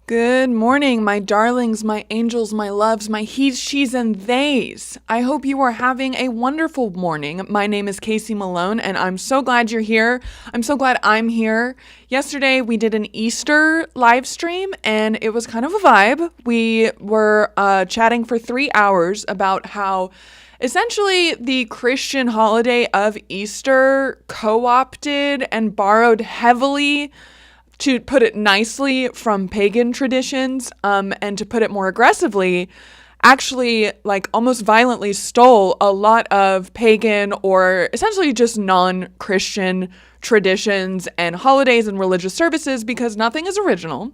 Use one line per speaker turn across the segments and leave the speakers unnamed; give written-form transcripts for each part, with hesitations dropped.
Good morning, my darlings, my angels, my loves, my he's, she's, and theys. I hope you are having a wonderful morning. My name is Kayse Melone, and I'm so glad you're here. I'm so glad I'm here. Yesterday, we did an Easter live stream, and it was kind of a vibe. We were chatting for 3 hours about how essentially the Christian holiday of Easter co-opted and borrowed heavily, to put it nicely, from pagan traditions, and to put it more aggressively, actually almost violently stole a lot of pagan or essentially just non-Christian traditions and holidays and religious services because nothing is original.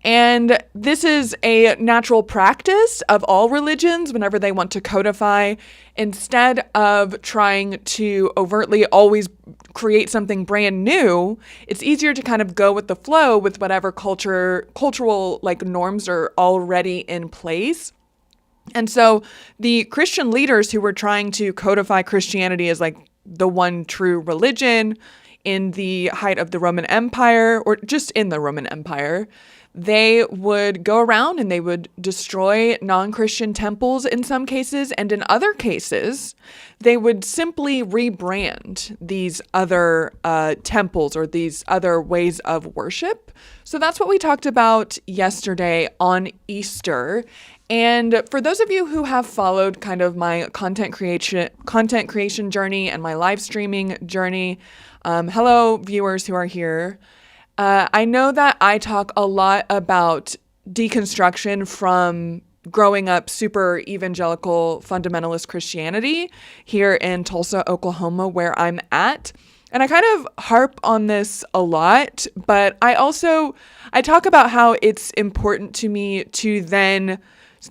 And this is a natural practice of all religions whenever they want to codify. Instead of trying to overtly always create something brand new, it's easier to kind of go with the flow with whatever cultural norms are already in place. And so the Christian leaders who were trying to codify Christianity as the one true religion in the height of the Roman Empire, or just in the Roman Empire, they would go around and they would destroy non-Christian temples in some cases, and in other cases, they would simply rebrand these other temples or these other ways of worship. So that's what we talked about yesterday on Easter. And for those of you who have followed kind of my content creation journey and my live streaming journey, hello viewers who are here. I know that I talk a lot about deconstruction from growing up super evangelical fundamentalist Christianity here in Tulsa, Oklahoma, where I'm at. And I kind of harp on this a lot, but I talk about how it's important to me to then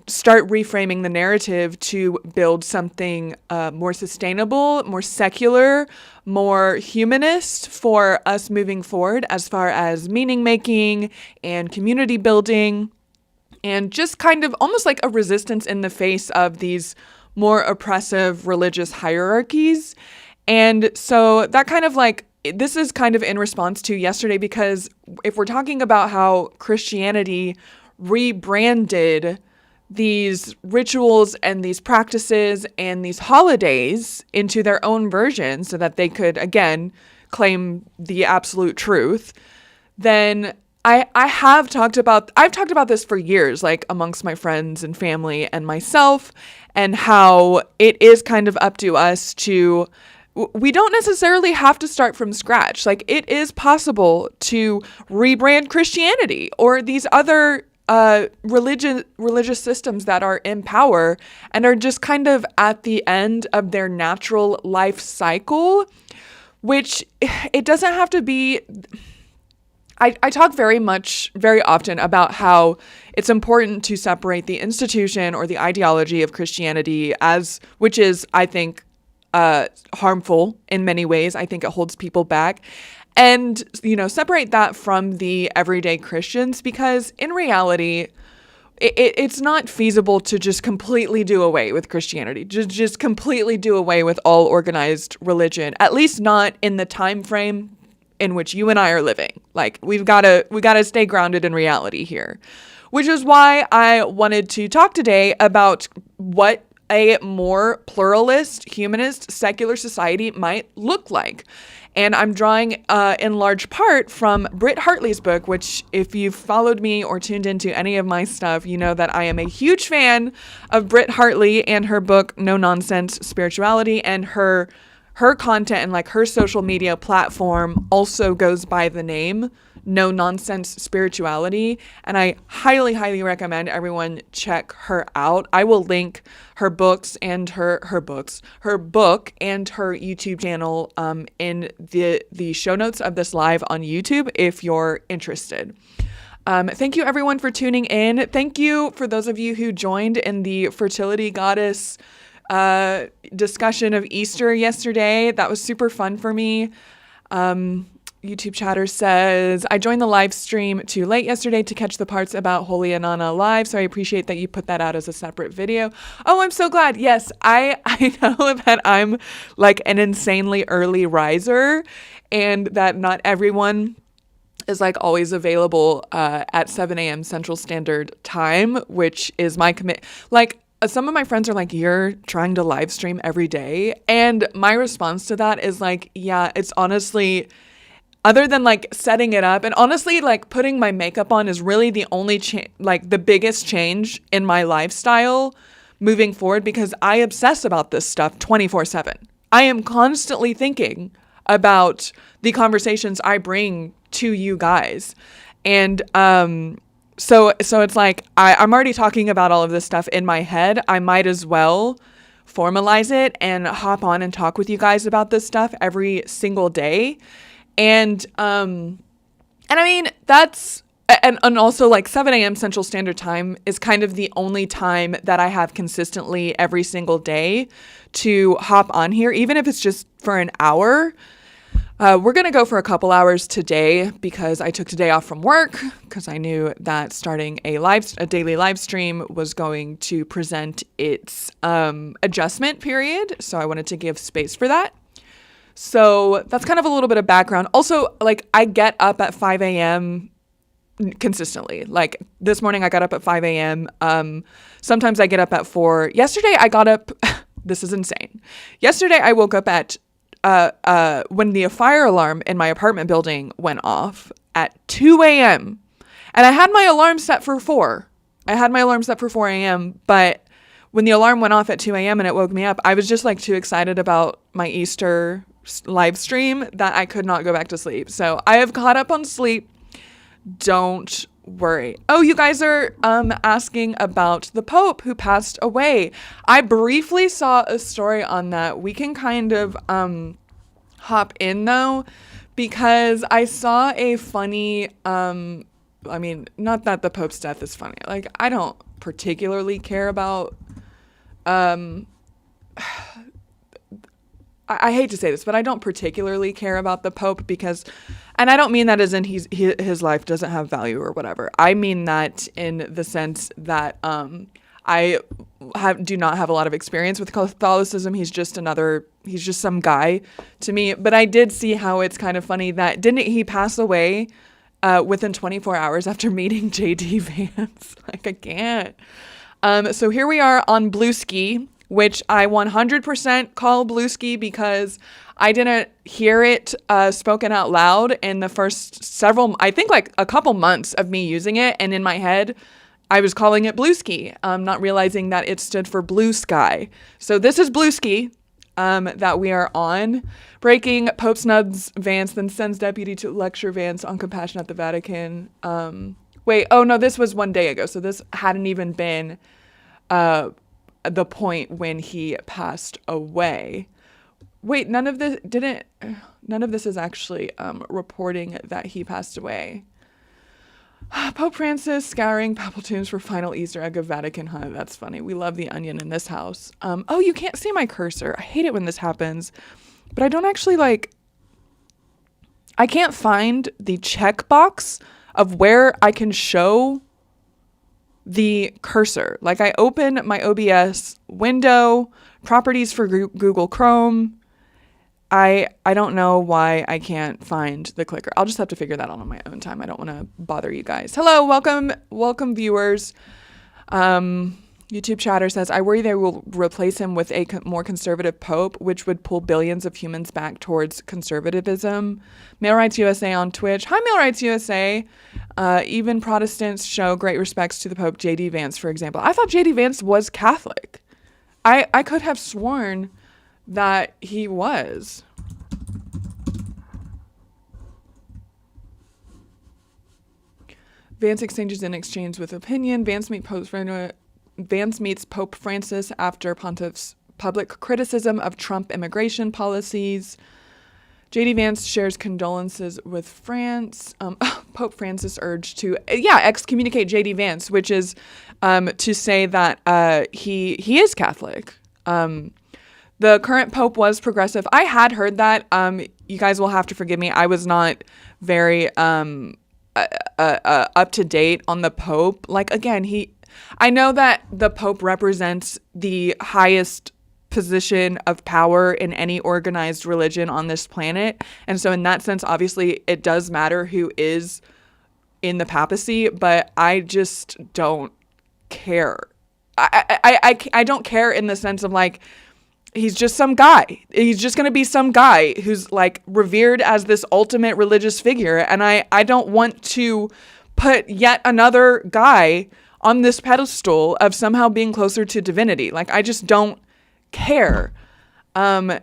start reframing the narrative to build something more sustainable, more secular, more humanist for us moving forward as far as meaning making and community building, and just kind of almost like a resistance in the face of these more oppressive religious hierarchies. And so that kind of this is kind of in response to yesterday, because if we're talking about how Christianity rebranded these rituals and these practices and these holidays into their own version so that they could, again, claim the absolute truth, then I've talked about this for years, amongst my friends and family and myself, and how it is kind of up to us we don't necessarily have to start from scratch. It is possible to rebrand Christianity or these other religious systems that are in power and are just kind of at the end of their natural life cycle, which it doesn't have to be. I talk very often about how it's important to separate the institution or the ideology of Christianity, which is, I think, harmful in many ways. I think it holds people back. And, separate that from the everyday Christians, because in reality, it's not feasible to just completely do away with Christianity, just completely do away with all organized religion, at least not in the time frame in which you and I are living. We gotta stay grounded in reality here, which is why I wanted to talk today about what a more pluralist, humanist, secular society might look like. And I'm drawing in large part from Britt Hartley's book, which if you've followed me or tuned into any of my stuff, you know that I am a huge fan of Britt Hartley and her book, No Nonsense Spirituality, and her content and her social media platform also goes by the name No Nonsense Spirituality. And I highly, highly recommend everyone check her out. I will link her books and her book and her YouTube channel in the show notes of this live on YouTube if you're interested. Thank you everyone for tuning in. Thank you for those of you who joined in the fertility goddess discussion of Easter yesterday. That was super fun for me. YouTube chatter says, I joined the live stream too late yesterday to catch the parts about Holy Anana live, so I appreciate that you put that out as a separate video. Oh, I'm so glad. Yes, I know that I'm an insanely early riser, and that not everyone is like always available at 7 a.m. Central Standard Time, which is my commit. Like some of my friends are like, you're trying to live stream every day. And my response to that is like, yeah, it's honestly, other than like setting it up and honestly like putting my makeup on is really the only like the biggest change in my lifestyle moving forward, because I obsess about this stuff 24/7. I am constantly thinking about the conversations I bring to you guys. And so it's like I'm already talking about all of this stuff in my head. I might as well formalize it and hop on and talk with you guys about this stuff every single day. And I mean, that's, and also like 7 a.m. Central Standard Time is kind of the only time that I have consistently every single day to hop on here, even if it's just for an hour. We're going to go for a couple hours today because I took today off from work because I knew that starting a daily live stream was going to present its adjustment period. So I wanted to give space for that. So that's kind of a little bit of background. Also, like I get up at 5 a.m. consistently. Like this morning I got up at 5 a.m. Sometimes I get up at 4. Yesterday I got up, this is insane. Yesterday I woke up at when the fire alarm in my apartment building went off at 2 a.m. And I had my alarm set for 4. I had my alarm set for 4 a.m. But when the alarm went off at 2 a.m. and it woke me up, I was just like too excited about my Easter live stream that I could not go back to sleep. So I have caught up on sleep. Don't worry. Oh, you guys are asking about the Pope who passed away. I briefly saw a story on that. We can kind of hop in though, because I saw a funny I mean, not that the Pope's death is funny. Like I don't particularly care about I hate to say this, but I don't particularly care about the Pope because, and I don't mean that as in his life doesn't have value or whatever. I mean that in the sense that I do not have a lot of experience with Catholicism. He's just some guy to me. But I did see how it's kind of funny that didn't he pass away within 24 hours after meeting JD Vance? Like I can't. So here we are on Bluesky, which I 100% call Bluesky because I didn't hear it spoken out loud in the first several, I think like a couple months of me using it. And in my head, I was calling it Bluesky, not realizing that it stood for blue sky. So this is Bluesky that we are on. Breaking: Pope snubs Vance, then sends deputy to lecture Vance on compassion at the Vatican. This was 1 day ago. So this hadn't even been the point when he passed away. Wait, none of this is actually reporting that he passed away. Pope Francis scouring papal tombs for final Easter egg of Vatican hunt. That's funny. We love the onion in this house. Oh, you can't see my cursor. I hate it when this happens. But I don't actually I can't find the checkbox of where I can show the cursor. Like I open my OBS window, properties for Google Chrome. I don't know why I can't find the clicker. I'll just have to figure that out on my own time. I don't want to bother you guys. Hello, welcome viewers. YouTube chatter says, I worry they will replace him with a more conservative pope, which would pull billions of humans back towards conservatism. Male Rights USA on Twitch. Hi, Male Rights USA. Even Protestants show great respects to the Pope. JD Vance, for example. I thought JD Vance was Catholic. I could have sworn that he was. Vance exchanges in exchange with opinion. Vance meets Pope Francis after Pontiff's public criticism of Trump immigration policies. JD Vance shares condolences with France. Pope Francis urged to, excommunicate JD Vance, which is to say that he is Catholic. The current Pope was progressive. I had heard that. You guys will have to forgive me. I was not very up to date on the Pope. Like, again, I know that the Pope represents the highest position of power in any organized religion on this planet. And so in that sense, obviously, it does matter who is in the papacy, but I just don't care. I don't care in the sense of like, he's just some guy. He's just going to be some guy who's like revered as this ultimate religious figure. And I don't want to put yet another guy on this pedestal of somehow being closer to divinity. Like, I just don't care. Male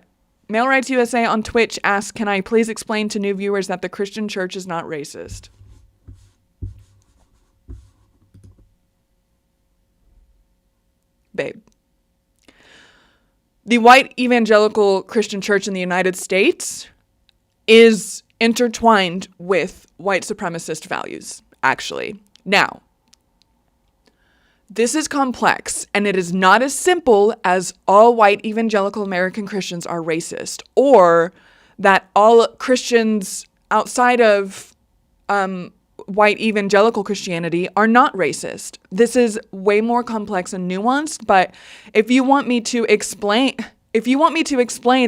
Rights USA on Twitch asks, can I please explain to new viewers that the Christian church is not racist? Babe. The white evangelical Christian church in the United States is intertwined with white supremacist values, actually. Now, this is complex, and it is not as simple as all white evangelical American Christians are racist, or that all Christians outside of white evangelical Christianity are not racist. This is way more complex and nuanced, but if you want me to explain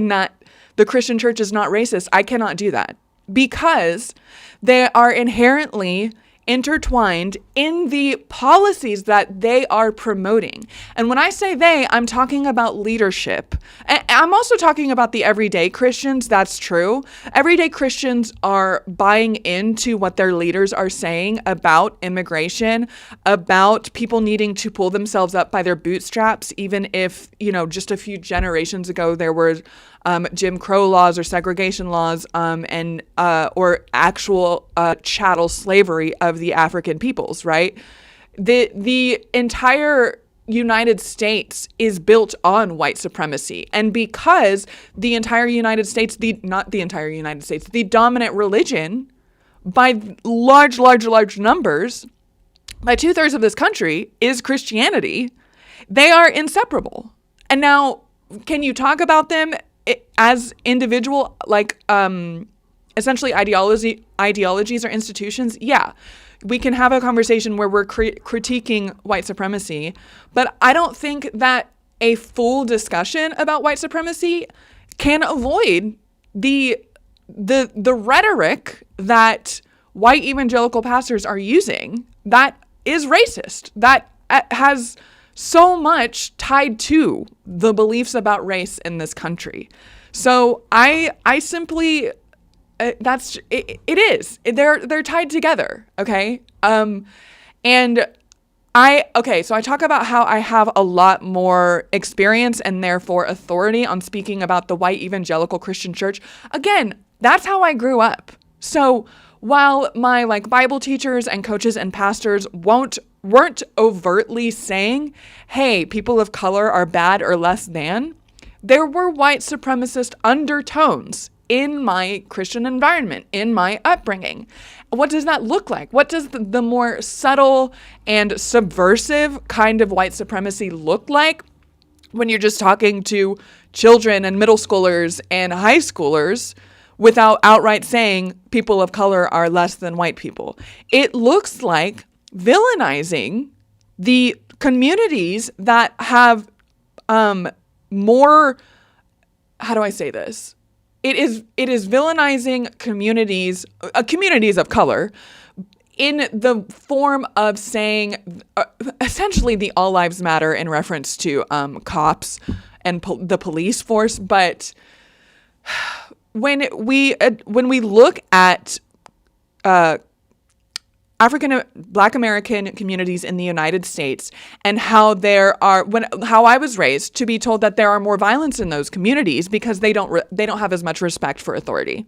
that the Christian church is not racist, I cannot do that because they are inherently intertwined in the policies that they are promoting. And when I say they, I'm talking about leadership. And I'm also talking about the everyday Christians. That's true. Everyday Christians are buying into what their leaders are saying about immigration, about people needing to pull themselves up by their bootstraps, even if, just a few generations ago there were Jim Crow laws or segregation laws or actual chattel slavery of the African peoples, right? The entire United States is built on white supremacy. And because the entire United States, the dominant religion by large numbers, by 2/3 of this country is Christianity, they are inseparable. And now, can you talk about them as individual, essentially ideologies or institutions? Yeah, we can have a conversation where we're critiquing white supremacy, but I don't think that a full discussion about white supremacy can avoid the rhetoric that white evangelical pastors are using that is racist, that has so much tied to the beliefs about race in this country. So I simply, it is. They're tied together, okay? So I talk about how I have a lot more experience and therefore authority on speaking about the white evangelical Christian church. Again, that's how I grew up. So while my Bible teachers and coaches and pastors weren't overtly saying, hey, people of color are bad or less than, there were white supremacist undertones in my Christian environment, in my upbringing. What does that look like? What does the more subtle and subversive kind of white supremacy look like when you're just talking to children and middle schoolers and high schoolers without outright saying people of color are less than white people? It looks like villainizing the communities that have more, how do I say this? It is villainizing communities of color in the form of saying essentially the all lives matter in reference to cops and the police force. But when we look at Black American communities in the United States and how how I was raised to be told that there are more violence in those communities because they don't have as much respect for authority.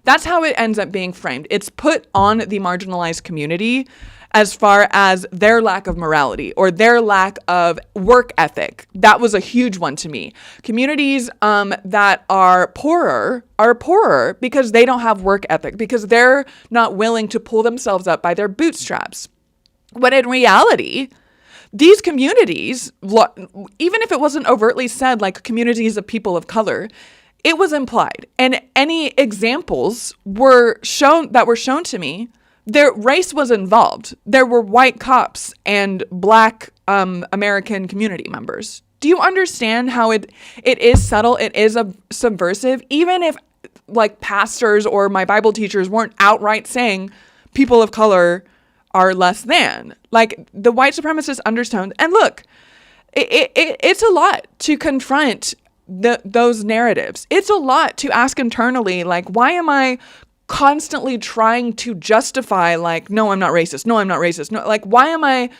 That's how it ends up being framed. It's put on the marginalized community as far as their lack of morality or their lack of work ethic. That was a huge one to me. Communities that are poorer because they don't have work ethic, because they're not willing to pull themselves up by their bootstraps. When in reality, these communities, even if it wasn't overtly said like communities of people of color, it was implied. And any examples were shown to me, their race was involved. There were white cops and Black American community members. Do you understand how it is subtle? It is subversive, even if like pastors or my Bible teachers weren't outright saying people of color are less than. Like the white supremacist undertone. And look, it's a lot to confront those narratives. It's a lot to ask internally, like, why am I constantly trying to justify, like, no, I'm not racist. No, I'm not racist. No, like, why am I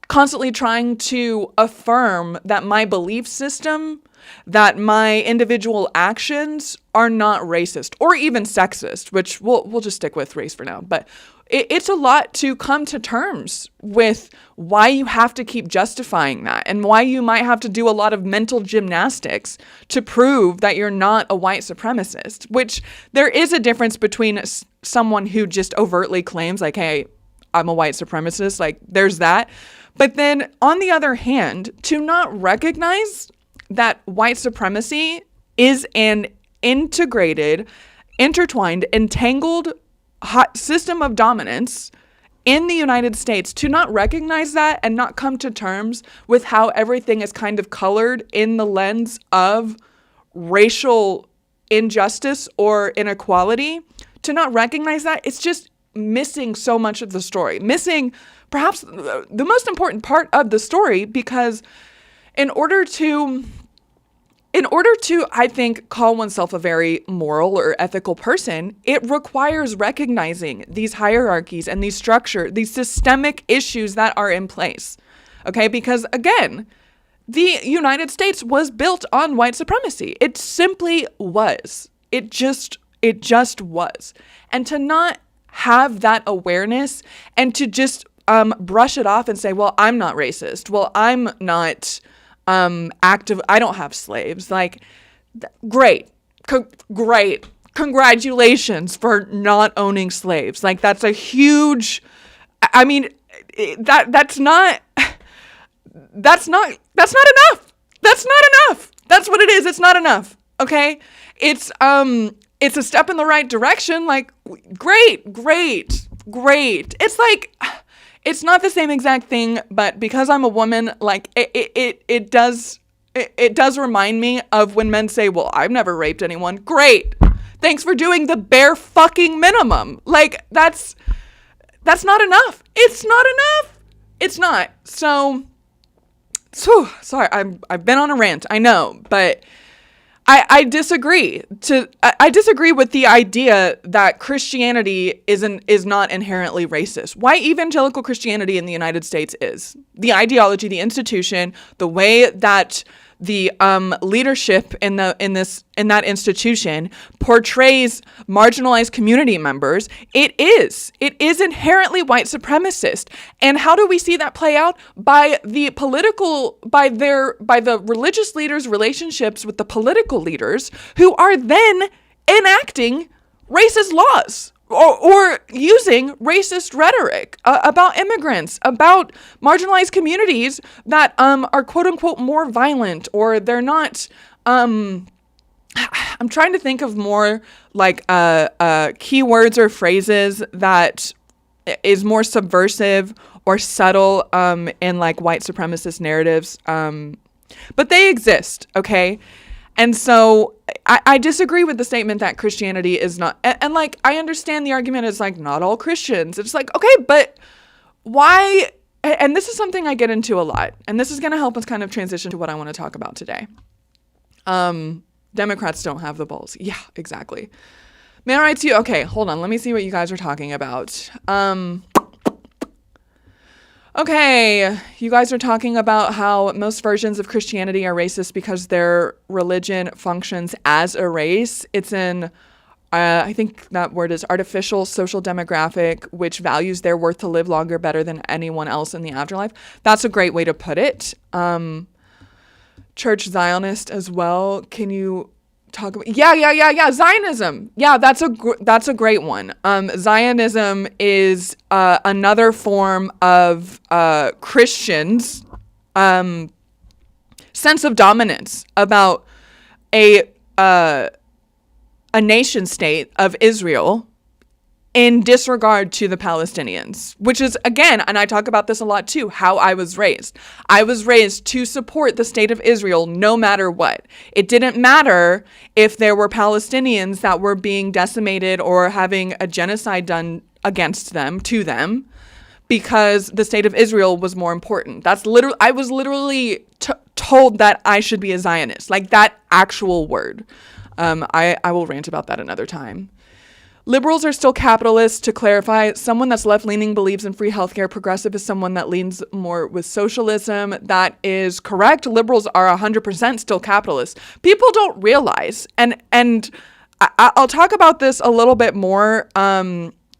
constantly trying to affirm that my belief system, that my individual actions are not racist or even sexist, which we'll just stick with race for now. But it's a lot to come to terms with why you have to keep justifying that and why you might have to do a lot of mental gymnastics to prove that you're not a white supremacist, which there is a difference between someone who just overtly claims like, hey, I'm a white supremacist. Like there's that. But then on the other hand, to not recognize that white supremacy is an integrated, intertwined, entangled system of dominance in the United States, to not recognize that and not come to terms with how everything is kind of colored in the lens of racial injustice or inequality, to not recognize that, it's just missing so much of the story, missing perhaps the most important part of the story, because in order to, I think, call oneself a very moral or ethical person, it requires recognizing these hierarchies and these systemic issues that are in place. Okay? Because again, the United States was built on white supremacy. It simply was. It just was. And to not have that awareness and to just brush it off and say, well, I'm not racist. Well, I'm not active. I don't have slaves. Like, great. Great. Congratulations for not owning slaves. Like, that's a huge, I mean, that's not enough. That's not enough. That's what it is. It's not enough. Okay. It's a step in the right direction. Like, great. It's like, it's not the same exact thing, but because I'm a woman, like it does remind me of when men say, well, I've never raped anyone. Great. Thanks for doing the bare fucking minimum. Like that's not enough. It's not enough. It's not. So sorry. I've been on a rant. I know, but I disagree. I disagree with the idea that Christianity is not inherently racist. Why evangelical Christianity in the United States is. The ideology, the institution, the way that the leadership in that institution portrays marginalized community members, it is inherently white supremacist. And how do we see that play out? By the religious leaders' relationships with the political leaders, who are then enacting racist laws or using racist rhetoric about immigrants, about marginalized communities that are quote unquote more violent, or they're not. I'm trying to think of more like keywords or phrases that is more subversive or subtle in like white supremacist narratives. But they exist, okay? And so I disagree with the statement that Christianity is not, and like, I understand the argument is like, not all Christians. It's like, okay, but why? And this is something I get into a lot, and this is going to help us kind of transition to what I want to talk about today. Democrats don't have the balls. Yeah, exactly. Man rights you. Okay, hold on. Let me see what you guys are talking about. Okay, you guys are talking about how most versions of Christianity are racist because their religion functions as a race. It's in, I think that word is artificial social demographic, which values their worth to live longer better than anyone else in the afterlife. That's a great way to put it. Church Zionist as well. Can you talk about? Yeah. Zionism. Yeah, that's a great one. Zionism is another form of Christians' sense of dominance about a nation state of Israel in disregard to the Palestinians, which is, again, and I talk about this a lot too, how I was raised. I was raised to support the state of Israel no matter what. It didn't matter if there were Palestinians that were being decimated or having a genocide done against them, to them, because the state of Israel was more important. I was literally told that I should be a Zionist, like that actual word. I will rant about that another time. Liberals are still capitalists. To clarify, someone that's left-leaning believes in free healthcare. Progressive is someone that leans more with socialism. That is correct. Liberals are 100% still capitalists. People don't realize, and I'll talk about this a little bit more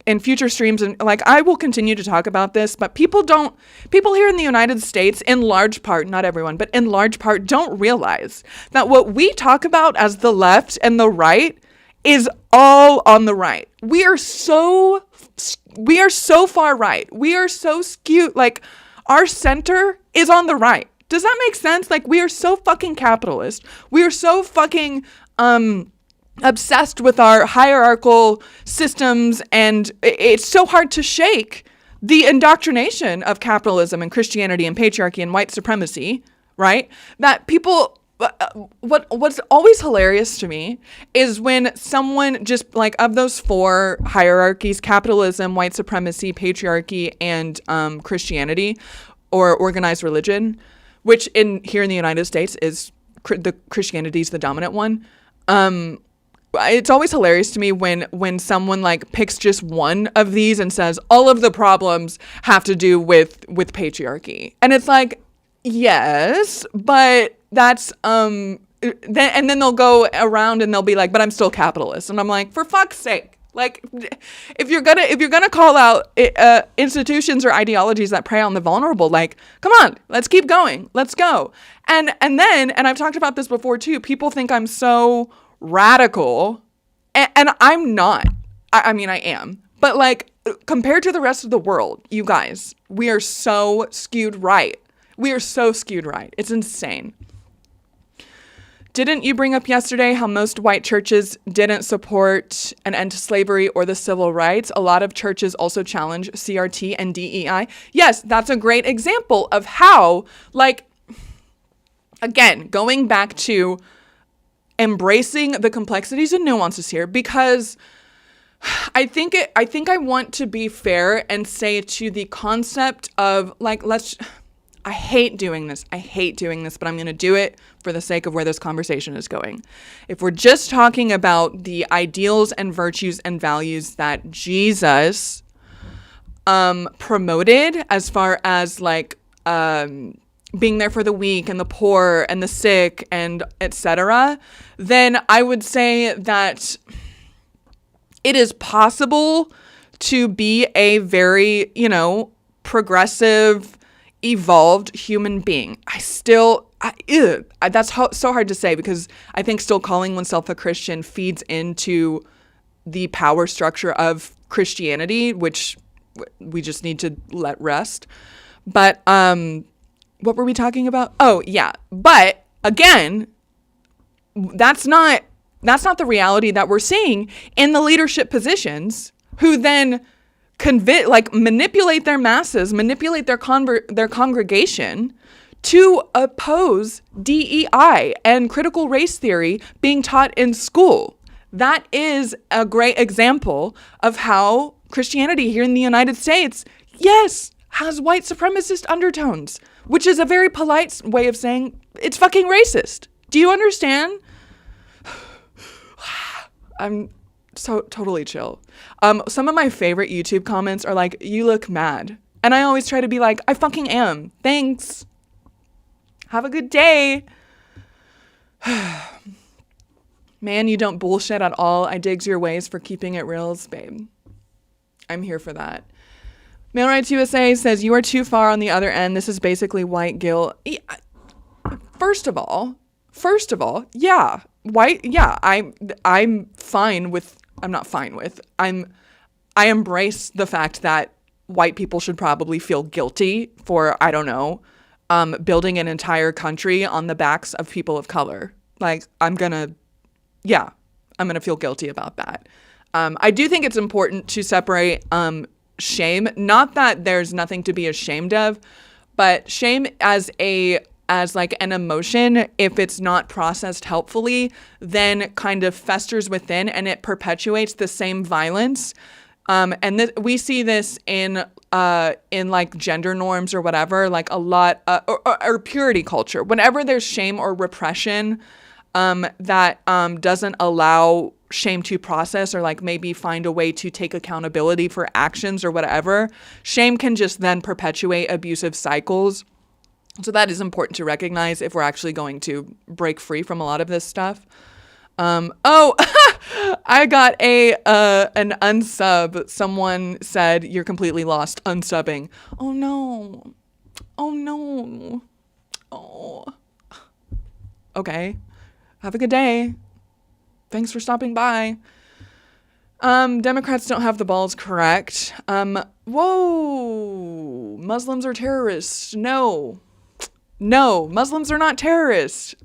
in future streams, and like I will continue to talk about this, but people here in the United States, in large part, not everyone, but in large part, don't realize that what we talk about as the left and the right is all on the right. We are so far right. We are so skewed. Like, our center is on the right. Does that make sense? Like, we are so fucking capitalist. We are so fucking obsessed with our hierarchical systems, and it's so hard to shake the indoctrination of capitalism and Christianity and patriarchy and white supremacy, right? That people... What's always hilarious to me is when someone just, like, of those four hierarchies, capitalism, white supremacy, patriarchy, and Christianity or organized religion, which here in the United States is the Christianity is the dominant one. It's always hilarious to me when someone like picks just one of these and says all of the problems have to do with patriarchy, and it's like, yes, but that's then they'll go around and they'll be like, but I'm still capitalist, and I'm like, for fuck's sake, like, if you're gonna call out institutions or ideologies that prey on the vulnerable, like, come on, let's keep going, let's go. And I've talked about this before too, people think I'm so radical, and I'm not. I mean, I am, but like, compared to the rest of the world, you guys, we are so skewed right. It's insane. Didn't you bring up yesterday how most white churches didn't support an end to slavery or the civil rights? A lot of churches also challenge CRT and DEI. Yes, that's a great example of how, like, again, going back to embracing the complexities and nuances here, because I think I want to be fair and say to the concept of, like, I hate doing this, but I'm going to do it for the sake of where this conversation is going. If we're just talking about the ideals and virtues and values that Jesus promoted, as far as like being there for the weak and the poor and the sick and etc., then I would say that it is possible to be a very, progressive, evolved human being. That's so hard to say, because I think still calling oneself a Christian feeds into the power structure of Christianity, which we just need to let rest. But what were we talking about? Oh yeah, but again, that's not the reality that we're seeing in the leadership positions, who then manipulate their masses, manipulate their congregation to oppose DEI and critical race theory being taught in school. That is a great example of how Christianity here in the United States, yes, has white supremacist undertones, which is a very polite way of saying it's fucking racist. Do you understand? I'm so totally chill. Some of my favorite YouTube comments are like, "You look mad." And I always try to be like, "I fucking am. Thanks. Have a good day." Man, you don't bullshit at all. I digs your ways for keeping it reals, babe. I'm here for that. Male Rights USA says, you are too far on the other end. This is basically white guilt. Yeah. First of all, yeah. White, yeah, I'm fine with, I'm not fine with, I embrace the fact that white people should probably feel guilty for, I don't know, building an entire country on the backs of people of color. Like, I'm gonna feel guilty about that. I do think it's important to separate shame. Not that there's nothing to be ashamed of, but shame as like an emotion, if it's not processed helpfully, then kind of festers within and it perpetuates the same violence. And we see this in like gender norms or whatever, like a lot, or purity culture. Whenever there's shame or repression that doesn't allow shame to process or like maybe find a way to take accountability for actions or whatever, shame can just then perpetuate abusive cycles. So that is important to recognize if we're actually going to break free from a lot of this stuff. I got an unsub. Someone said, "You're completely lost unsubbing." Oh no. Oh no. Oh. Okay. Have a good day. Thanks for stopping by. Democrats don't have the balls correct. Whoa. Muslims are terrorists. No, Muslims are not terrorists.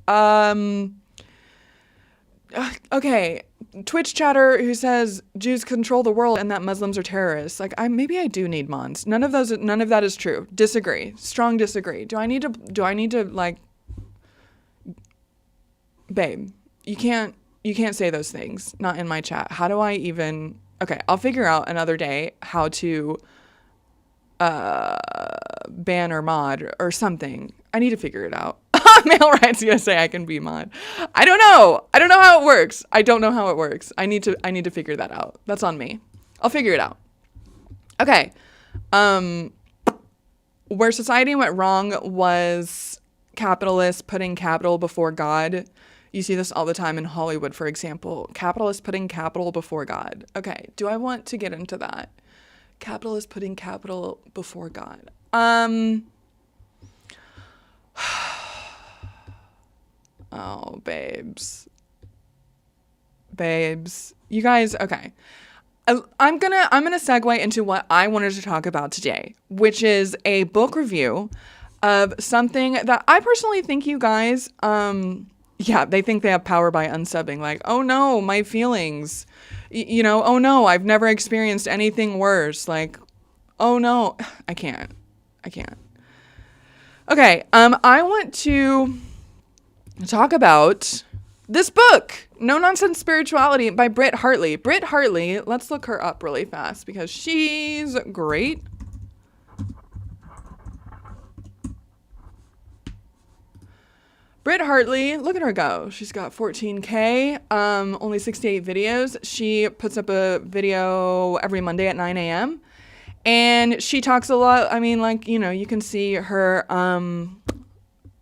Okay. Twitch chatter who says Jews control the world and that Muslims are terrorists. Like, maybe I do need mons. None of that is true. Disagree. Strong disagree. Do I need to like, babe, you can't say those things. Not in my chat. How do I even, okay, I'll figure out another day how to, ban or mod or something. I need to figure it out. Male Rights USA, I can be mod. I don't know how it works. I need to figure that out. That's on me. I'll figure it out. Okay. Where society went wrong was capitalists putting capital before God. You see this all the time in Hollywood, for example. Capitalists putting capital before God. Okay. Do I want to get into that? Capitalists putting capital before God. Oh, babes. You guys, okay. I'm gonna segue into what I wanted to talk about today, which is a book review of something that I personally think you guys, they think they have power by unsubbing. Like, oh no, my feelings. Oh no, I've never experienced anything worse. Like, oh no, I can't. Okay, I want to talk about this book, No Nonsense Spirituality by Britt Hartley. Britt Hartley, let's look her up really fast because she's great. Britt Hartley, look at her go. She's got 14K, only 68 videos. She puts up a video every Monday at 9 a.m. And she talks a lot. I mean, like, you can see her,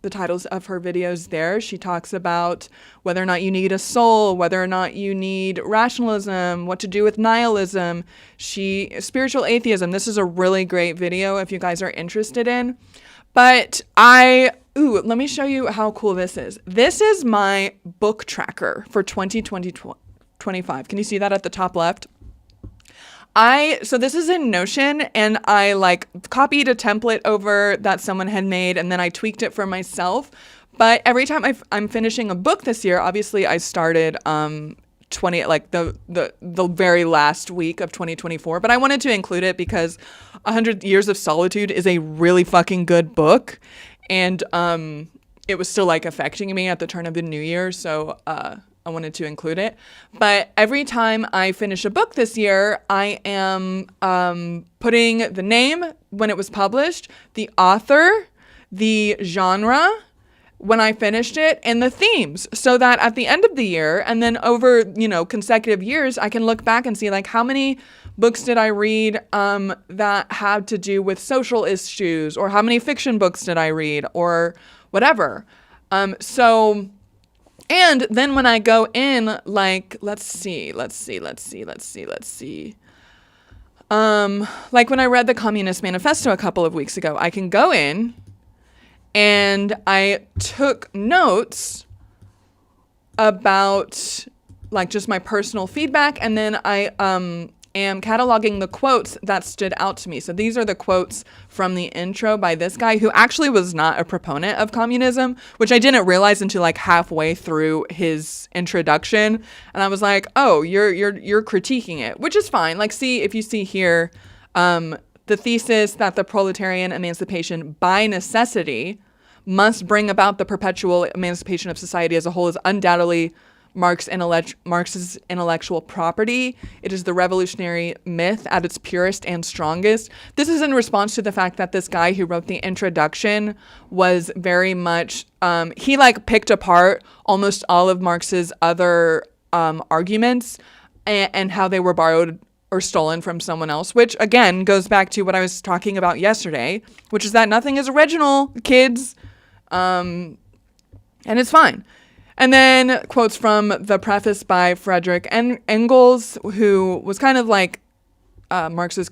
the titles of her videos there. She talks about whether or not you need a soul, whether or not you need rationalism, what to do with nihilism, spiritual atheism. This is a really great video if you guys are interested in. But let me show you how cool this is. This is my book tracker for 2025. Can you see that at the top left? So this is in Notion, and I like copied a template over that someone had made, and then I tweaked it for myself. But every time I'm finishing a book this year, obviously I started the very last week of 2024, but I wanted to include it because 100 Years of Solitude is a really fucking good book, and it was still like affecting me at the turn of the new year, so I wanted to include it. But every time I finish a book this year, I am putting the name when it was published, the author, the genre, when I finished it, and the themes, so that at the end of the year and then over, consecutive years, I can look back and see like how many books did I read that had to do with social issues, or how many fiction books did I read, or whatever. And then when I go in, like, let's see. Like when I read the Communist Manifesto a couple of weeks ago, I can go in and I took notes about like just my personal feedback. And then I am cataloging the quotes that stood out to me. So these are the quotes from the intro by this guy who actually was not a proponent of communism, which I didn't realize until like halfway through his introduction. And I was like, oh, you're critiquing it, which is fine. Like, see, if you see here, the thesis that the proletarian emancipation by necessity must bring about the perpetual emancipation of society as a whole is undoubtedly Marx's intellectual property. It is the revolutionary myth at its purest and strongest. This is in response to the fact that this guy who wrote the introduction was very much, he like picked apart almost all of Marx's other arguments and how they were borrowed or stolen from someone else, which again goes back to what I was talking about yesterday, which is that nothing is original, kids, and it's fine. And then quotes from the preface by Frederick Engels, who was kind of like Marx's,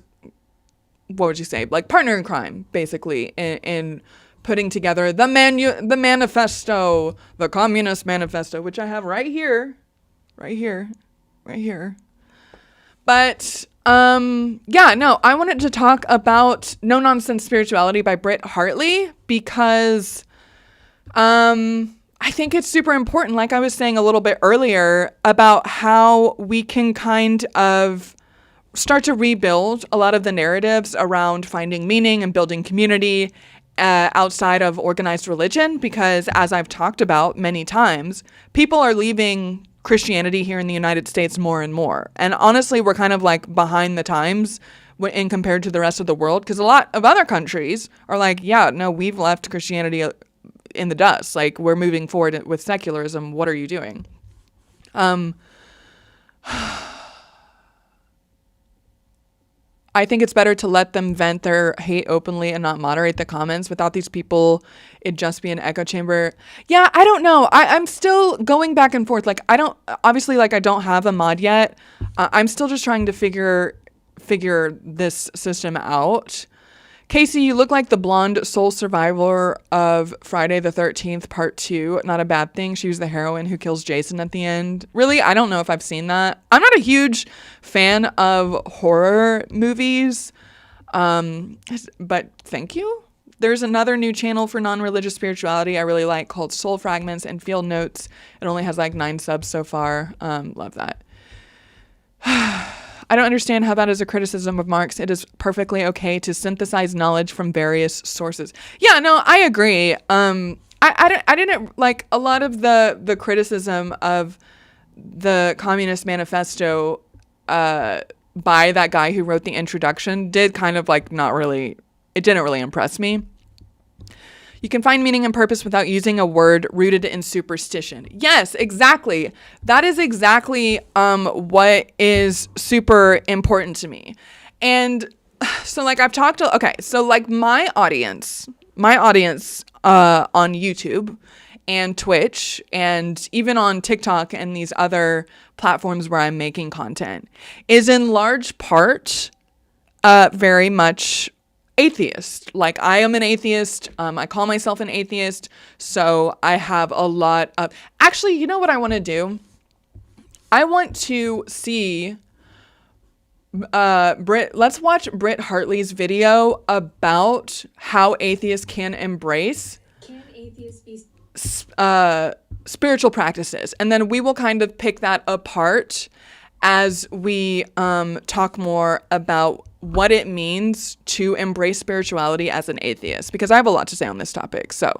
what would you say, like partner in crime, basically, in putting together the manifesto, the Communist Manifesto, which I have right here. But yeah, no, I wanted to talk about No Nonsense Spirituality by Britt Hartley because I think it's super important, like I was saying a little bit earlier, about how we can kind of start to rebuild a lot of the narratives around finding meaning and building community outside of organized religion, because as I've talked about many times, people are leaving Christianity here in the United States more and more. And honestly, we're kind of like behind the times in compared to the rest of the world, because a lot of other countries are like, yeah, no, we've left Christianity in the dust. Like, we're moving forward with secularism. What are you doing? I think it's better to let them vent their hate openly and not moderate the comments. Without these people, it'd just be an echo chamber. Yeah, I don't know. I'm still going back and forth. Like, I don't have a mod yet. I'm still just trying to figure this system out. Kayse, you look like the blonde sole survivor of Friday the 13th, part 2. Not a bad thing. She was the heroine who kills Jason at the end. Really? I don't know if I've seen that. I'm not a huge fan of horror movies, but thank you. There's another new channel for non-religious spirituality I really like called Soul Fragments and Field Notes. It only has like 9 subs so far. Love that. I don't understand how that is a criticism of Marx. It is perfectly okay to synthesize knowledge from various sources. Yeah, no, I agree. I didn't like a lot of the criticism of the Communist Manifesto by that guy who wrote the introduction did kind of like it didn't really impress me. You can find meaning and purpose without using a word rooted in superstition. Yes, exactly. That is exactly what is super important to me. And so like I've talked to, okay, so like my audience on YouTube and Twitch and even on TikTok and these other platforms where I'm making content is in large part very much atheist. Like, I am an atheist. I call myself an atheist. So I have a lot of, actually, you know what I want to do? I want to see let's watch Britt Hartley's video about how atheists can embrace spiritual practices. And then we will kind of pick that apart as we talk more about what it means to embrace spirituality as an atheist, because I have a lot to say on this topic. So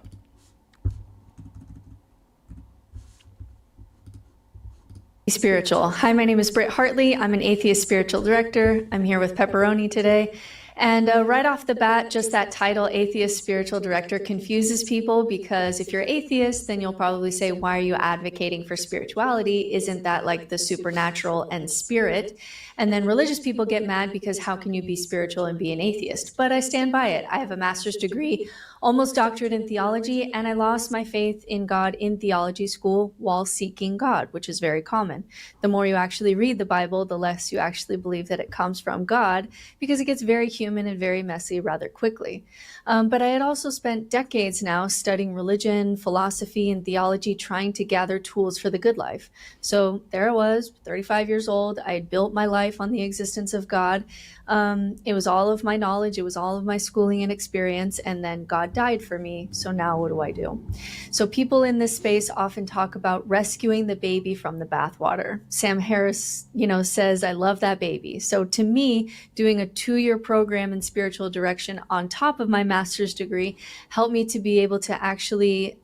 spiritual. Hi, my name is Britt Hartley. I'm an atheist spiritual director. I'm here with Pepperoni today. And right off the bat, just that title, atheist spiritual director, confuses people, because if you're atheist, then you'll probably say, why are you advocating for spirituality? Isn't that like the supernatural and spirit? And then religious people get mad because how can you be spiritual and be an atheist? But I stand by it. I have a master's degree almost doctorate in theology, and I lost my faith in God in theology school while seeking God, which is very common. The more you actually read the Bible, the less you actually believe that it comes from God, because it gets very human and very messy rather quickly. But I had also spent decades now studying religion, philosophy, and theology, trying to gather tools for the good life. So there I was, 35 years old. I had built my life on the existence of God. It was all of my knowledge. It was all of my schooling and experience. And then God died for me. So now what do I do? So people in this space often talk about rescuing the baby from the bathwater. Sam Harris, says, I love that baby. So to me, doing a 2-year program in spiritual direction on top of my master's degree helped me to be able to actually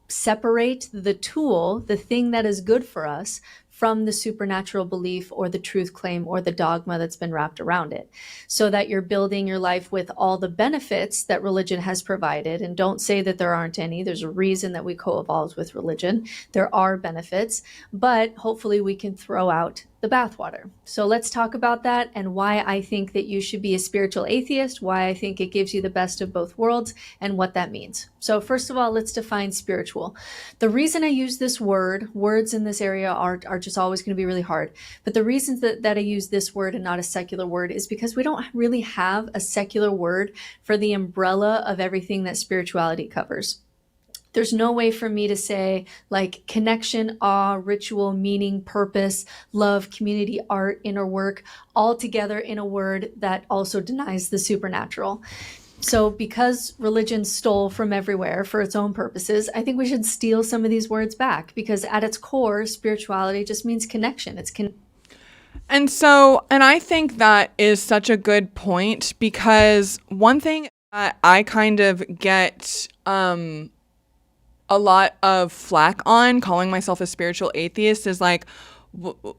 separate the tool, the thing that is good for us, from the supernatural belief or the truth claim or the dogma that's been wrapped around it, so that you're building your life with all the benefits that religion has provided. And don't say that there aren't any. There's a reason that we co-evolved with religion. There are benefits, but hopefully we can throw out the bathwater. So let's talk about that and why I think that you should be a spiritual atheist, why I think it gives you the best of both worlds, and what that means. So first of all, let's define spiritual. The reason I use this word, words in this area are just always going to be really hard. But the reason that I use this word and not a secular word is because we don't really have a secular word for the umbrella of everything that spirituality covers. There's no way for me to say like connection, awe, ritual, meaning, purpose, love, community, art, inner work, all together in a word that also denies the supernatural. So because religion stole from everywhere for its own purposes, I think we should steal some of these words back, because at its core, spirituality just means connection.
And I think that is such a good point, because one thing that I kind of get a lot of flack on calling myself a spiritual atheist is like,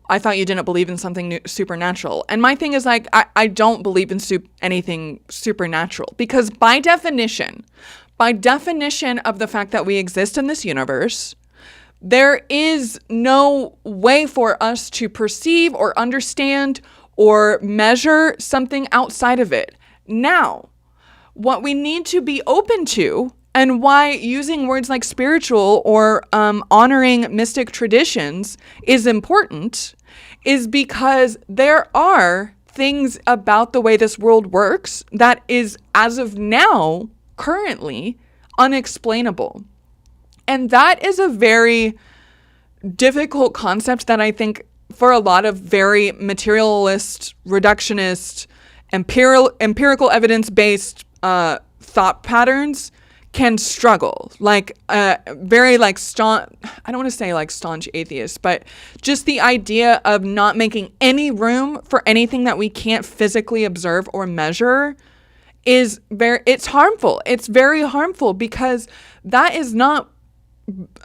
I thought you didn't believe in something supernatural. And my thing is like, I don't believe in anything supernatural, because by definition of the fact that we exist in this universe, there is no way for us to perceive or understand or measure something outside of it. Now, what we need to be open to, and why using words like spiritual or honoring mystic traditions is important, is because there are things about the way this world works that is, as of now, currently unexplainable. And that is a very difficult concept that I think for a lot of very materialist, reductionist, empirical evidence-based thought patterns can struggle. Very staunch, I don't want to say like staunch atheists, but just the idea of not making any room for anything that we can't physically observe or measure it's harmful. It's very harmful, because that is not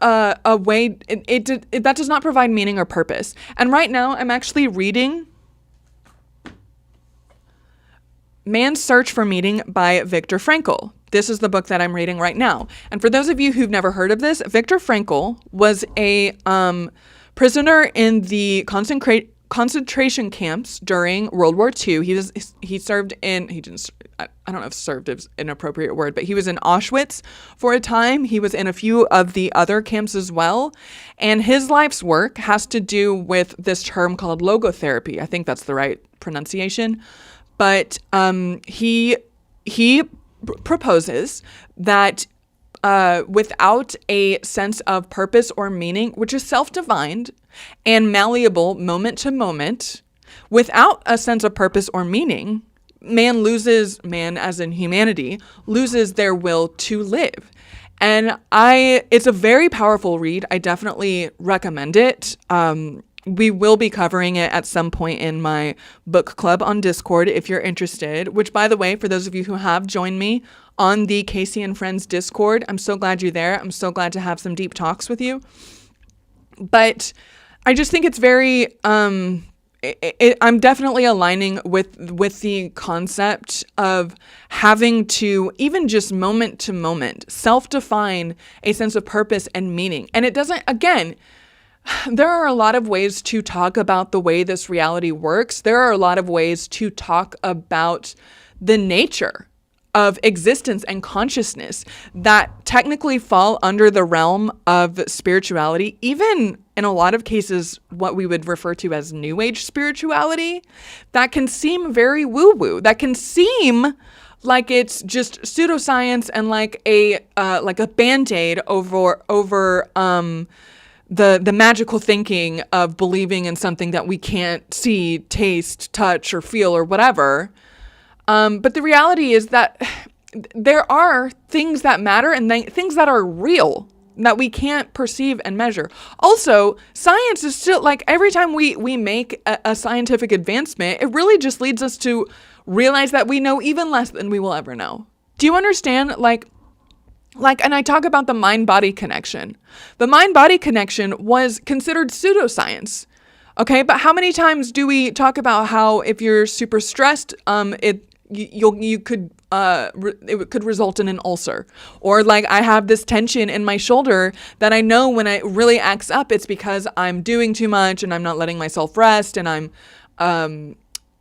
a way, that does not provide meaning or purpose. And right now I'm actually reading Man's Search for Meaning by Viktor Frankl. This is the book that I'm reading right now. And for those of you who've never heard of this, Viktor Frankl was a prisoner in the concentration camps during World War II. He served in, I don't know if served is an appropriate word, but he was in Auschwitz for a time. He was in a few of the other camps as well. And his life's work has to do with this term called logotherapy. I think that's the right pronunciation. But he proposes that without a sense of purpose or meaning, which is self-defined and malleable moment to moment, without a sense of purpose or meaning, man as in humanity, loses their will to live. And it's a very powerful read. I definitely recommend it. We will be covering it at some point in my book club on Discord if you're interested, which, by the way, for those of you who have joined me on the Kayse and Friends Discord, I'm so glad you're there. I'm so glad to have some deep talks with you. But I just think it's very, I'm definitely aligning with the concept of having to, even just moment to moment, self-define a sense of purpose and meaning. And it doesn't, again, there are a lot of ways to talk about the way this reality works. There are a lot of ways to talk about the nature of existence and consciousness that technically fall under the realm of spirituality, even in a lot of cases, what we would refer to as New Age spirituality, that can seem very woo-woo, that can seem like it's just pseudoscience and like a Band-Aid over the magical thinking of believing in something that we can't see, taste, touch, or feel, or whatever. But the reality is that there are things that matter and things that are real that we can't perceive and measure. Also, science is still, like, every time we make a scientific advancement, it really just leads us to realize that we know even less than we will ever know. Do you understand? Like, and I talk about the mind-body connection. The mind-body connection was considered pseudoscience. Okay, but how many times do we talk about how if you're super stressed, it could result in an ulcer, or like I have this tension in my shoulder that I know when it really acts up, it's because I'm doing too much and I'm not letting myself rest, and I'm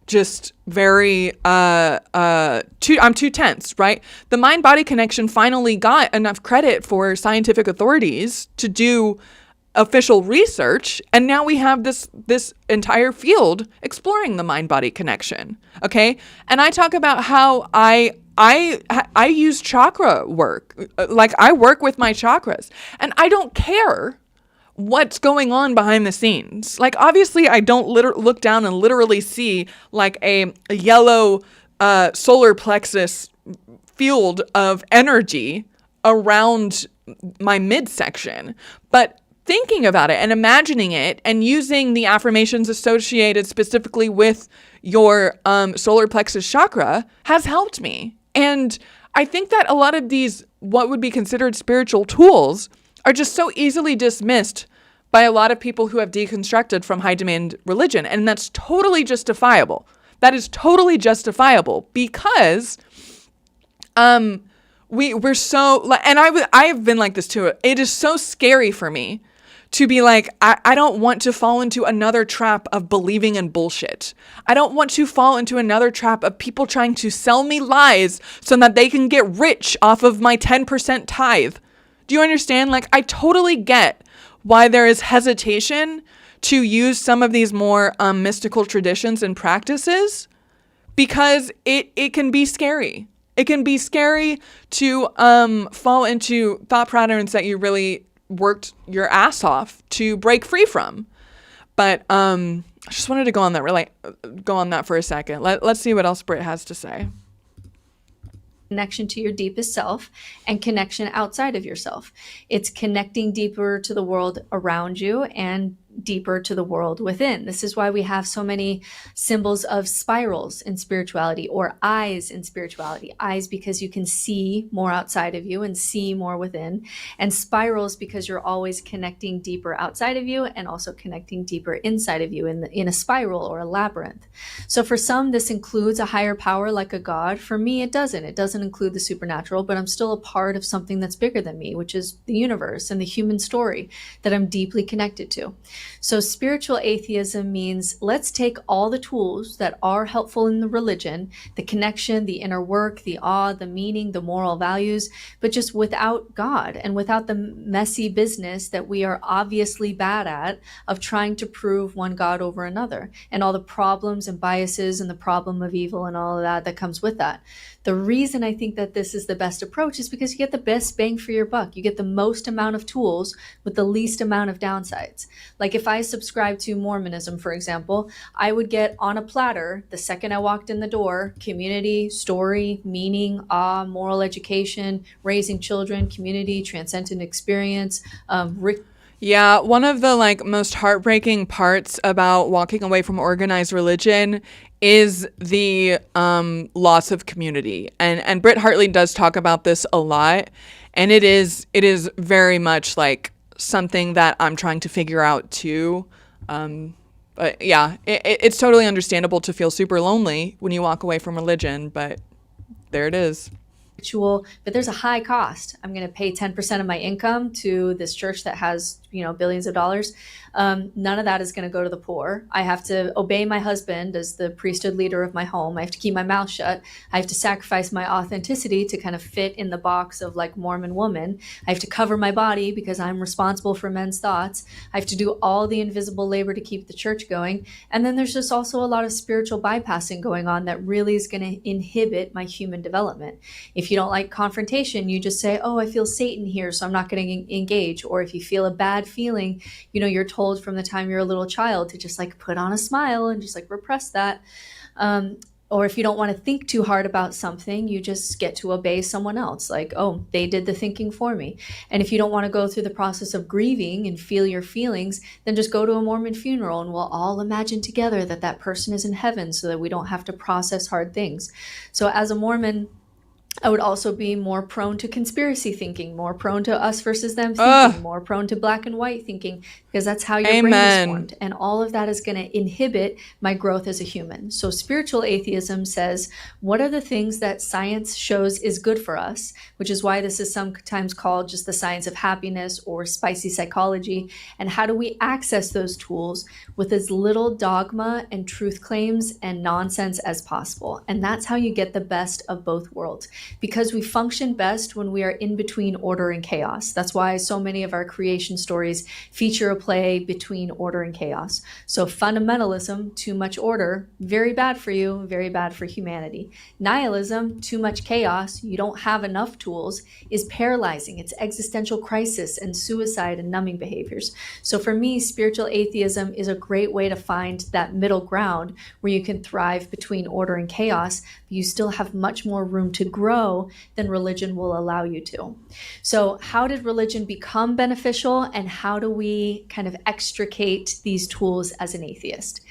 just very I'm too tense, right? The mind-body connection finally got enough credit for scientific authorities to do official research, and now we have this entire field exploring the mind-body connection. Okay, and I talk about how I use chakra work, like I work with my chakras, and I don't care what's going on behind the scenes. Like, obviously, I don't look down and literally see like a yellow solar plexus field of energy around my midsection, but thinking about it and imagining it and using the affirmations associated specifically with your solar plexus chakra has helped me. And I think that a lot of these, what would be considered spiritual tools, are just so easily dismissed by a lot of people who have deconstructed from high demand religion. And that's totally justifiable. That is totally justifiable because we're so, and I've been like this too. It is so scary for me to be like, I don't want to fall into another trap of believing in bullshit. I don't want to fall into another trap of people trying to sell me lies so that they can get rich off of my 10% tithe. Do you understand? Like, I totally get why there is hesitation to use some of these more mystical traditions and practices, because it can be scary. It can be scary to fall into thought patterns that you really worked your ass off to break free from. But I just wanted to go on that for a second. Let's see what else Britt has to say.
Connection to your deepest self and connection outside of yourself. It's connecting deeper to the world around you and deeper to the world within. This is why we have so many symbols of spirals in spirituality, or eyes in spirituality. Eyes because you can see more outside of you and see more within, and spirals because you're always connecting deeper outside of you and also connecting deeper inside of you in a spiral or a labyrinth. So for some, this includes a higher power like a god. For me, it doesn't. It doesn't include the supernatural, but I'm still a part of something that's bigger than me, which is the universe and the human story that I'm deeply connected to. So spiritual atheism means let's take all the tools that are helpful in the religion, the connection, the inner work, the awe, the meaning, the moral values, but just without God and without the messy business that we are obviously bad at of trying to prove one God over another, and all the problems and biases and the problem of evil and all of that comes with that. The reason I think that this is the best approach is because you get the best bang for your buck. You get the most amount of tools with the least amount of downsides. Like if I subscribe to Mormonism, for example, I would get on a platter the second I walked in the door: community, story, meaning, awe, moral education, raising children, community, transcendent experience,
Yeah, one of the most heartbreaking parts about walking away from organized religion is the loss of community. And Britt Hartley does talk about this a lot, and it is very much like something that I'm trying to figure out too. But yeah, it's totally understandable to feel super lonely when you walk away from religion, but there it is.
ritual, but there's a high cost. I'm going to pay 10% of my income to this church that has, billions of dollars. None of that is going to go to the poor. I have to obey my husband as the priesthood leader of my home. I have to keep my mouth shut. I have to sacrifice my authenticity to kind of fit in the box of like Mormon woman. I have to cover my body because I'm responsible for men's thoughts. I have to do all the invisible labor to keep the church going. And then there's just also a lot of spiritual bypassing going on that really is going to inhibit my human development. If you don't like confrontation, you just say, oh, I feel Satan here, so I'm not going to engage. Or if you feel a bad feeling, you're told from the time you're a little child to just like put on a smile and just like repress that. Or if you don't want to think too hard about something, you just get to obey someone else. Like, oh, they did the thinking for me. And if you don't want to go through the process of grieving and feel your feelings, then just go to a Mormon funeral and we'll all imagine together that that person is in heaven so that we don't have to process hard things. So as a Mormon, I would also be more prone to conspiracy thinking, more prone to us versus them thinking, more prone to black and white thinking, because that's how your brain is formed. And all of that is going to inhibit my growth as a human. So spiritual atheism says, what are the things that science shows is good for us, which is why this is sometimes called just the science of happiness or spicy psychology. And how do we access those tools with as little dogma and truth claims and nonsense as possible? And that's how you get the best of both worlds. Because we function best when we are in between order and chaos. That's why so many of our creation stories feature a play between order and chaos. So fundamentalism, too much order, very bad for you, very bad for humanity. Nihilism, too much chaos, you don't have enough tools, is paralyzing. It's existential crisis and suicide and numbing behaviors. So for me, spiritual atheism is a great way to find that middle ground where you can thrive between order and chaos, but you still have much more room to grow than religion will allow you to. So how did religion become beneficial, and how do we kind of extricate these tools as an atheist?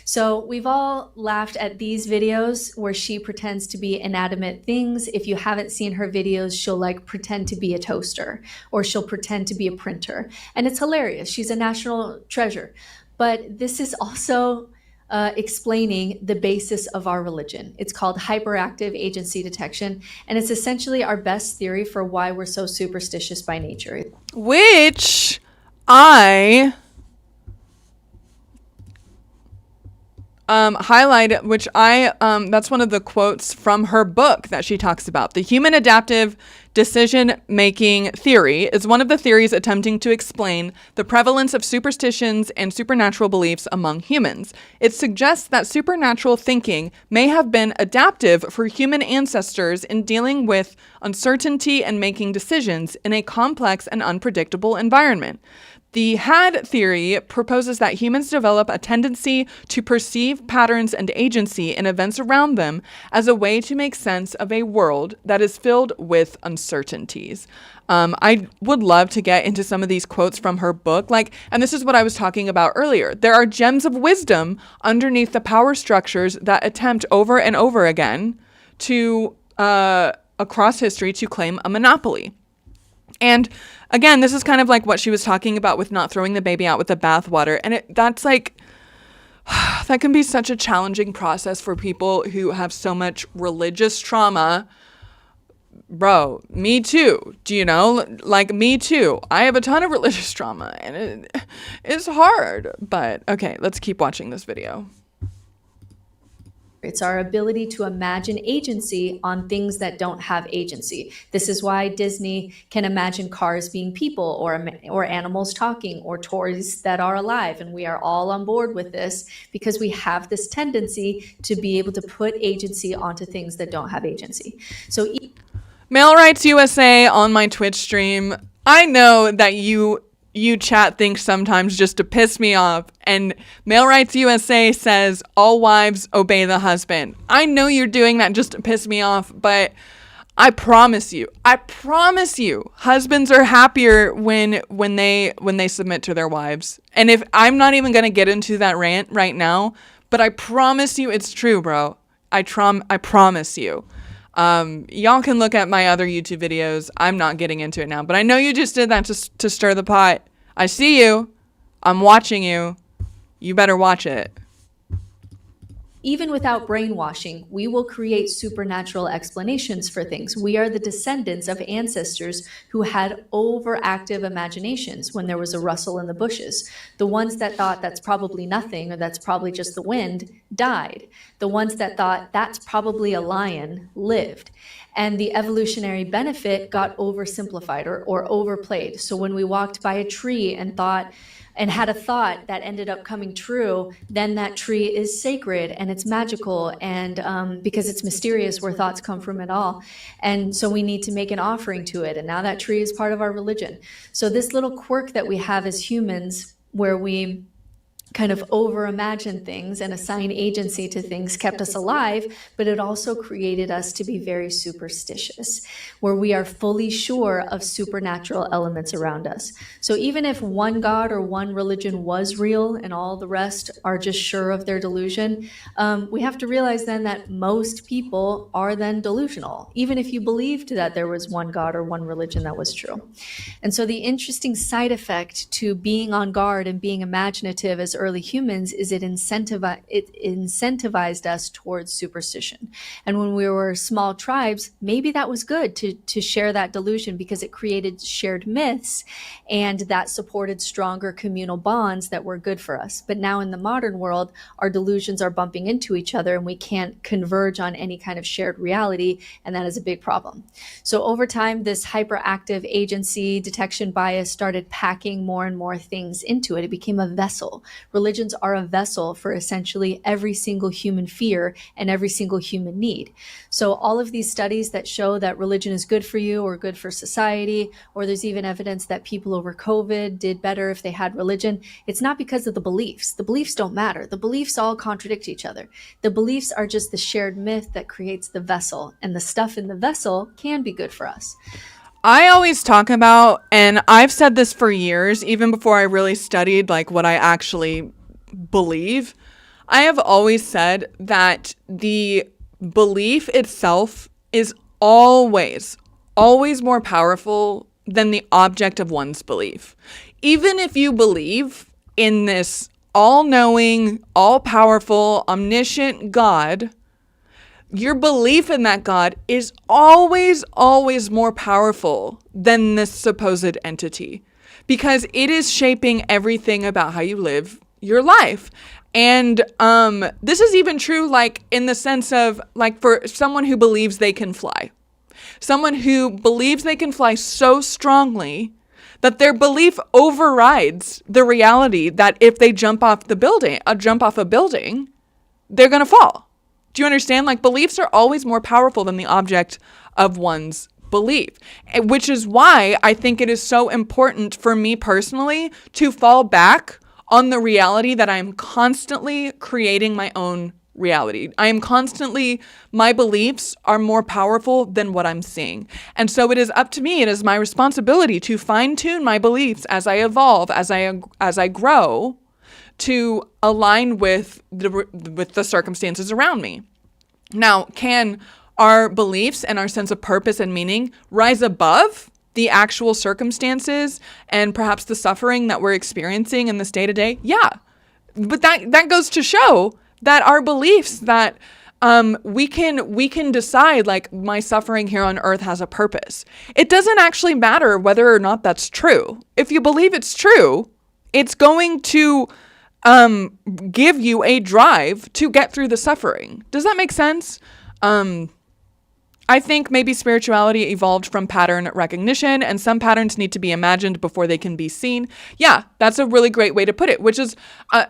So we've all laughed at these videos where she pretends to be inanimate things. If you haven't seen her videos, she'll like pretend to be a toaster, or she'll pretend to be a printer. And it's hilarious. She's a national treasure. But this is also explaining the basis of our religion. It's called hyperactive agency detection, and it's essentially our best theory for why we're so superstitious by nature.
Which I highlighted, that's one of the quotes from her book that she talks about. The human adaptive decision-making theory is one of the theories attempting to explain the prevalence of superstitions and supernatural beliefs among humans. It suggests that supernatural thinking may have been adaptive for human ancestors in dealing with uncertainty and making decisions in a complex and unpredictable environment. The HAD theory proposes that humans develop a tendency to perceive patterns and agency in events around them as a way to make sense of a world that is filled with uncertainties. I would love to get into some of these quotes from her book. And this is what I was talking about earlier. There are gems of wisdom underneath the power structures that attempt over and over again to, across history, to claim a monopoly. And again, this is kind of like what she was talking about with not throwing the baby out with the bathwater. And that's like, that can be such a challenging process for people who have so much religious trauma. Bro, me too. Do you know? Like, me too. I have a ton of religious trauma and it's hard. But okay, let's keep watching this video.
It's our ability to imagine agency on things that don't have agency. This is why Disney can imagine cars being people, or animals talking, or toys that are alive. And we are all on board with this because we have this tendency to be able to put agency onto things that don't have agency. So
Male Rights USA on my Twitch stream. I know that you chat things sometimes just to piss me off, and Male Rights USA says all wives obey the husband. I know you're doing that just to piss me off, but I promise you, husbands are happier when they submit to their wives. And if I'm not even gonna get into that rant right now, but I promise you it's true, bro. I promise you. Y'all can look at my other YouTube videos. I'm not getting into it now, but I know you just did that to stir the pot. I see you. I'm watching you. You better watch it.
even without brainwashing, we will create supernatural explanations for things. We are the descendants of ancestors who had overactive imaginations when there was a rustle in the bushes. The ones that thought that's probably nothing or that's probably just the wind died. The ones that thought that's probably a lion lived. And the evolutionary benefit got oversimplified or overplayed. So when we walked by a tree and had a thought that ended up coming true, then that tree is sacred and it's magical, and because it's mysterious where thoughts come from at all. And so we need to make an offering to it. And now that tree is part of our religion. So this little quirk that we have as humans, where we kind of over-imagine things and assign agency to things, kept us alive, but it also created us to be very superstitious, where we are fully sure of supernatural elements around us. So even if one God or one religion was real and all the rest are just sure of their delusion, we have to realize then that most people are then delusional, even if you believed that there was one God or one religion that was true. And so the interesting side effect to being on guard and being imaginative as early humans is it incentivized us towards superstition. And when we were small tribes, maybe that was good to share that delusion, because it created shared myths and that supported stronger communal bonds that were good for us. But now in the modern world, our delusions are bumping into each other and we can't converge on any kind of shared reality, and that is a big problem. So over time, this hyperactive agency detection bias started packing more and more things into it. It became a vessel. Religions are a vessel for essentially every single human fear and every single human need. So all of these studies that show that religion is good for you or good for society, or there's even evidence that people over COVID did better if they had religion, it's not because of the beliefs. The beliefs don't matter. The beliefs all contradict each other. The beliefs are just the shared myth that creates the vessel, and the stuff in the vessel can be good for us.
I always talk about, and I've said this for years, even before I really studied like what I actually believe, I have always said that the belief itself is always more powerful than the object of one's belief. Even if you believe in this all-knowing, all-powerful, omniscient God, your belief in that God is always more powerful than this supposed entity, because it is shaping everything about how you live your life. And this is even true, like in the sense of like for someone who believes they can fly, someone who believes they can fly so strongly that their belief overrides the reality that if they jump off a building, they're going to fall. Do you understand? Like, beliefs are always more powerful than the object of one's belief, which is why I think it is so important for me personally to fall back on the reality that I am constantly creating my own reality. My beliefs are more powerful than what I'm seeing. And so it is up to me, it is my responsibility to fine tune my beliefs as I evolve, as I grow, to align with the circumstances around me. Now, can our beliefs and our sense of purpose and meaning rise above the actual circumstances and perhaps the suffering that we're experiencing in this day-to-day? Yeah. But that goes to show that our beliefs, that we can decide, like, my suffering here on earth has a purpose. It doesn't actually matter whether or not that's true. If you believe it's true, it's going to give you a drive to get through the suffering. Does that make sense? I think maybe spirituality evolved from pattern recognition, and some patterns need to be imagined before they can be seen. Yeah, that's a really great way to put it, which is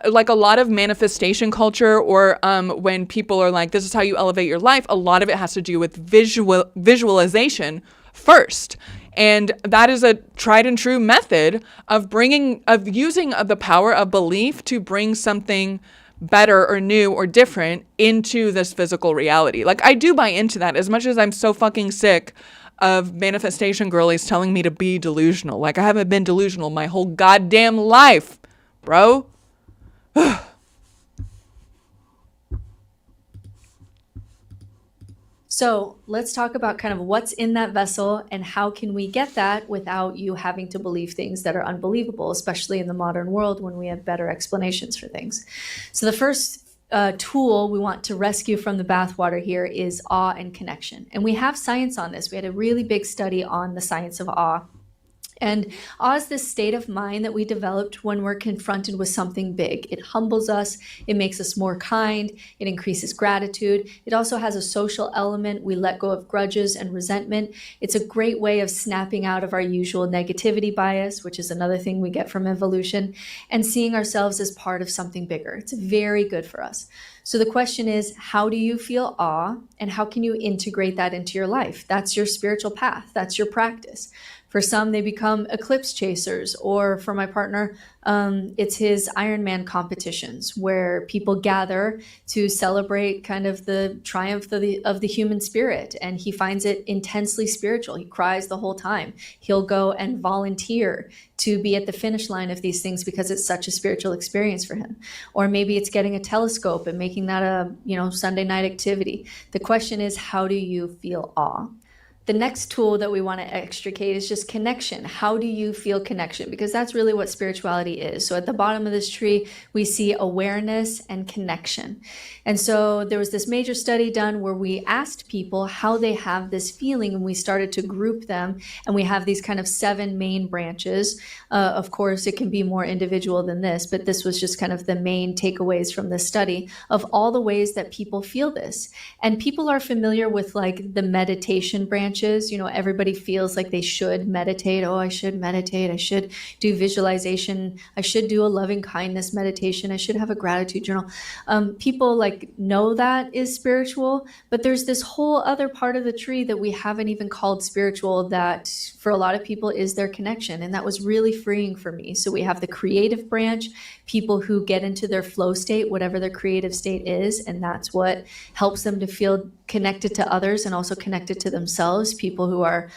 like a lot of manifestation culture, or when people are like, this is how you elevate your life, a lot of it has to do with visualization first. And that is a tried and true method of using the power of belief to bring something better or new or different into this physical reality. Like, I do buy into that, as much as I'm so fucking sick of manifestation girlies telling me to be delusional. Like, I haven't been delusional my whole goddamn life, bro.
So let's talk about kind of what's in that vessel and how can we get that without you having to believe things that are unbelievable, especially in the modern world when we have better explanations for things. So the first tool we want to rescue from the bathwater here is awe and connection. And we have science on this. We had a really big study on the science of awe. And awe is this state of mind that we developed when we're confronted with something big. It humbles us, it makes us more kind, it increases gratitude. It also has a social element. We let go of grudges and resentment. It's a great way of snapping out of our usual negativity bias, which is another thing we get from evolution, and seeing ourselves as part of something bigger. It's very good for us. So the question is, how do you feel awe, and how can you integrate that into your life? That's your spiritual path. That's your practice. For some, they become eclipse chasers, or for my partner, it's his Ironman competitions where people gather to celebrate kind of the triumph of the human spirit. And he finds it intensely spiritual. He cries the whole time. He'll go and volunteer to be at the finish line of these things because it's such a spiritual experience for him. Or maybe it's getting a telescope and making that a Sunday night activity. The question is, how do you feel awe? The next tool that we want to extricate is just connection. How do you feel connection? Because that's really what spirituality is. So at the bottom of this tree, we see awareness and connection. And so there was this major study done where we asked people how they have this feeling, and we started to group them. And we have these kind of 7 main branches. Of course, it can be more individual than this, but this was just kind of the main takeaways from this study of all the ways that people feel this. And people are familiar with like the meditation branch. Everybody feels like they should meditate. Oh, I should meditate. I should do visualization. I should do a loving kindness meditation. I should have a gratitude journal. People like know that is spiritual, but there's this whole other part of the tree that we haven't even called spiritual that for a lot of people is their connection. And that was really freeing for me. So we have the creative branch, people who get into their flow state, whatever their creative state is. And that's what helps them to feel connected to others and also connected to themselves. People who are,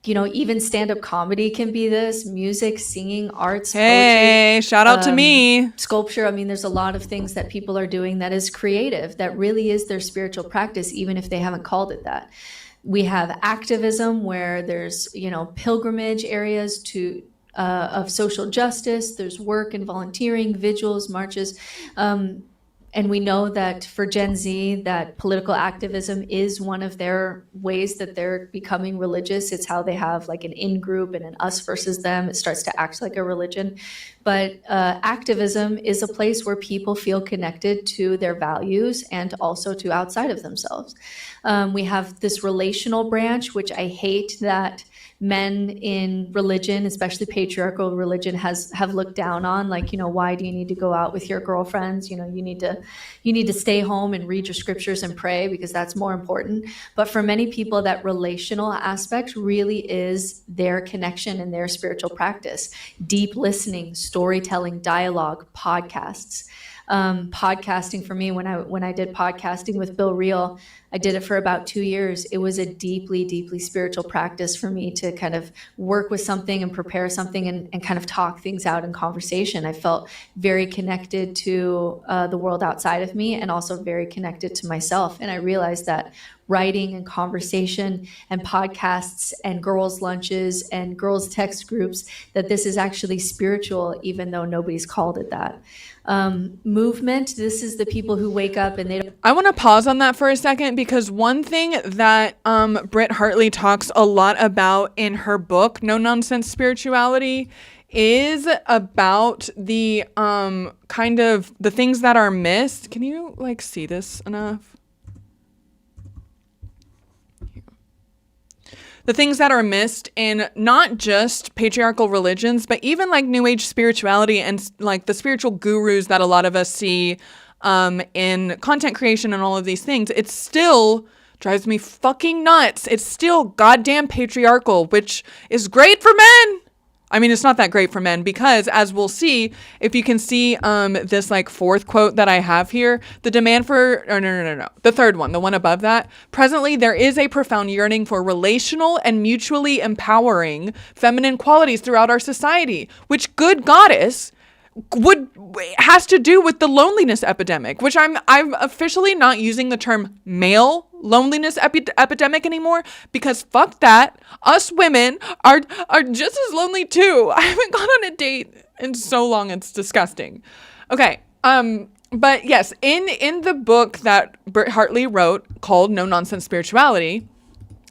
even stand-up comedy can be this, music, singing, arts,
Hey,
poetry,
shout out to me.
sculpture. I mean, there's a lot of things that people are doing that is creative, that really is their spiritual practice, even if they haven't called it that. We have activism where there's, pilgrimage areas of social justice. There's work and volunteering, vigils, marches. And we know that for Gen Z, that political activism is one of their ways that they're becoming religious. It's how they have like an in-group and an us versus them. It starts to act like a religion. But activism is a place where people feel connected to their values and also to outside of themselves. We have this relational branch, which I hate that men in religion, especially patriarchal religion, have looked down on. Like, why do you need to go out with your girlfriends? You need to stay home and read your scriptures and pray because that's more important. But for many people, that relational aspect really is their connection and their spiritual practice. Deep listening, storytelling, dialogue, podcasts. Podcasting for me, when I did podcasting with Bill Reel, I did it for about 2 years. It was a deeply, deeply spiritual practice for me to kind of work with something and prepare something and kind of talk things out in conversation. I felt very connected to the world outside of me and also very connected to myself. And I realized that writing and conversation and podcasts and girls' lunches and girls' text groups, that this is actually spiritual, even though nobody's called it that. Movement, this is the people who wake up and they don't.
I want to pause on that for a second because one thing that Britt Hartley talks a lot about in her book, No Nonsense Spirituality, is about the kind of the things that are missed. Can you see this enough? The things that are missed in not just patriarchal religions, but even New Age spirituality and the spiritual gurus that a lot of us see in content creation and all of these things. It still drives me fucking nuts. It's still goddamn patriarchal, which is great for men. I mean, it's not that great for men because, as we'll see, if you can see this 4th quote that I have here, the demand for, no, the 3rd one, the one above that, presently there is a profound yearning for relational and mutually empowering feminine qualities throughout our society, which, good goddess, has to do with the loneliness epidemic, which I'm officially not using the term male loneliness epidemic anymore because fuck that. Us women are just as lonely too. I haven't gone on a date in so long, it's disgusting. Okay, But yes, in the book that Britt Hartley wrote called No Nonsense Spirituality,